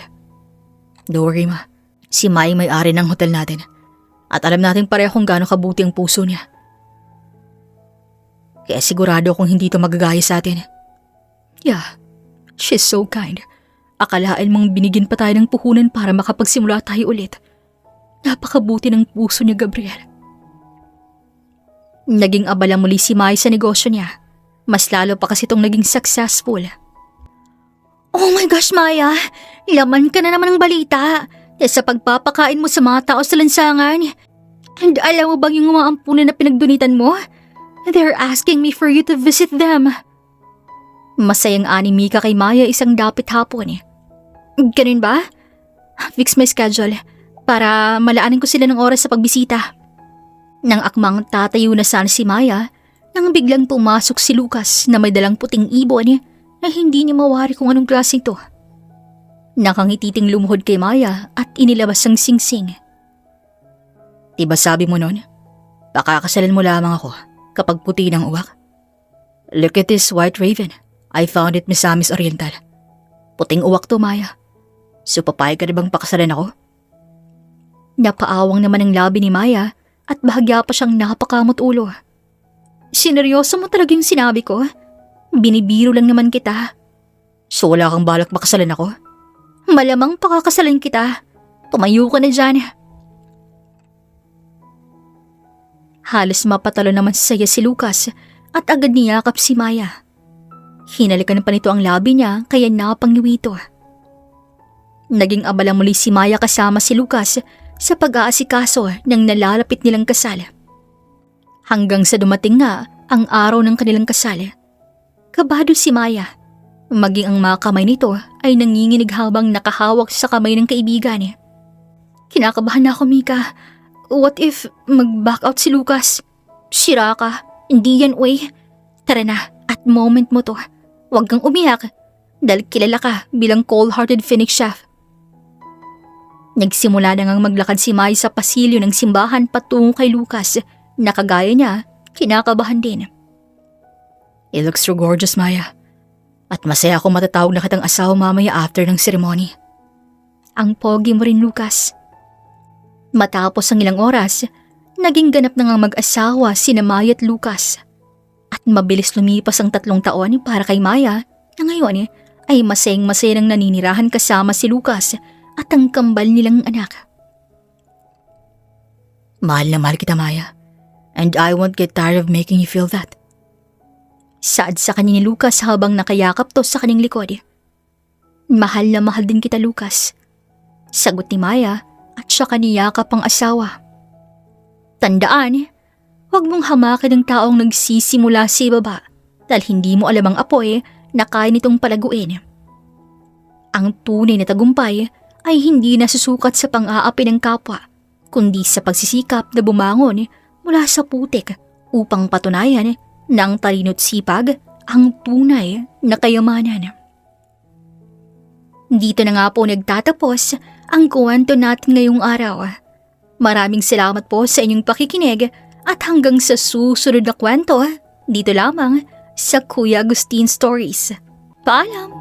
Don't worry, ma. Si Mai may-ari ng hotel natin. At alam natin pareho kung gaano kabuti ang puso niya. Kaya sigurado kung hindi ito magagaya sa atin. Yeah, she's so kind. Akalain mong binigyan pa tayo ng puhunan para makapagsimula tayo ulit. Napakabuti ng puso niya, Gabriel. Naging abala muli si Mai sa negosyo niya. Mas lalo pa kasi itong naging successful. Oh my gosh, Maya! Laman ka na naman ng balita sa pagpapakain mo sa mga tao sa lansangan. And alam mo bang yung mga ampunan na pinagdunitan mo? They're asking me for you to visit them. Masayang ani Mika kay Maya isang dapit hapon. Ganun ba? Fix my schedule para malaanan ko sila ng oras sa pagbisita. Nang akmang tatayo na sana si Maya, nang biglang pumasok si Lucas na may dalang puting ibon na hindi niya mawari kung anong klase ito. Nakangititing lumuhod kay Maya at inilabas ang singsing. Diba sabi mo nun? Pakakasalan mo lamang ako kapag puti ng uwak. Look at this white raven. I found it Misamis Oriental. Puting uwak to, Maya. So papayag ka na bang pakasalan ako? Napaawang naman ang labi ni Maya at bahagya pa siyang napakamot ulo. Sineryoso mo talagang sinabi ko? Binibiro lang naman kita. So wala kang balak makasalan ako? Malamang pakakasalan kita. Tumayo ka na dyan. Halos mapatalo naman sa saya si Lucas at agad niyakap si Maya. Hinalikan pa nito ang labi niya kaya napangniwi ito. Naging abala muli si Maya kasama si Lucas sa pag-aasikaso ng nalalapit nilang kasal. Hanggang sa dumating nga ang araw ng kanilang kasal. Kabado si Maya. Maging ang mga kamay nito ay nanginginig habang nakahawak sa kamay ng kaibigan. Kinakabahan na ako, Mika. What if mag-back out si Lucas? Sira ka. Hindi yan, way. Tara na, at moment mo to. Huwag kang umiyak dahil kilala ka bilang cold-hearted Phoenix chef. Nagsimula na ngang maglakad si Mai sa pasilyo ng simbahan patungo kay Lucas. Nakagaya niya, kinakabahan din. It looks so gorgeous, Maya. At masaya ako matatawag na kitang asawa mamaya after ng ceremony. Ang pogi mo rin, Lucas. Matapos ang ilang oras, naging ganap na ngang mag-asawa sina Maya at Lucas. At mabilis lumipas ang 3 taon para kay Maya na ngayon ay masayang-masaya nang naninirahan kasama si Lucas at ang kambal nilang anak. Mahal na mahal kita, Maya. And I won't get tired of making you feel that. Saad sa kanya ni Lucas habang nakayakap to sa kanyang likod. Mahal na mahal din kita, Lucas. Sagot ni Maya at siya kaniyakap ang asawa. Tandaan, huwag mong hamakin ng taong nagsisimula sa ibaba dahil hindi mo alam ang apoy na kaya nitong palaguin. Ang tunay na tagumpay ay hindi nasusukat sa pang-aapi ng kapwa, kundi sa pagsisikap na bumangon mula sa putik upang patunayan na ang talino't sipag ang tunay na kayamanan. Dito na nga po nagtatapos ang kwento natin ngayong araw. Maraming salamat po sa inyong pakikinig at hanggang sa susunod na kwento dito lamang sa Kuya Agustin Stories. Paalam!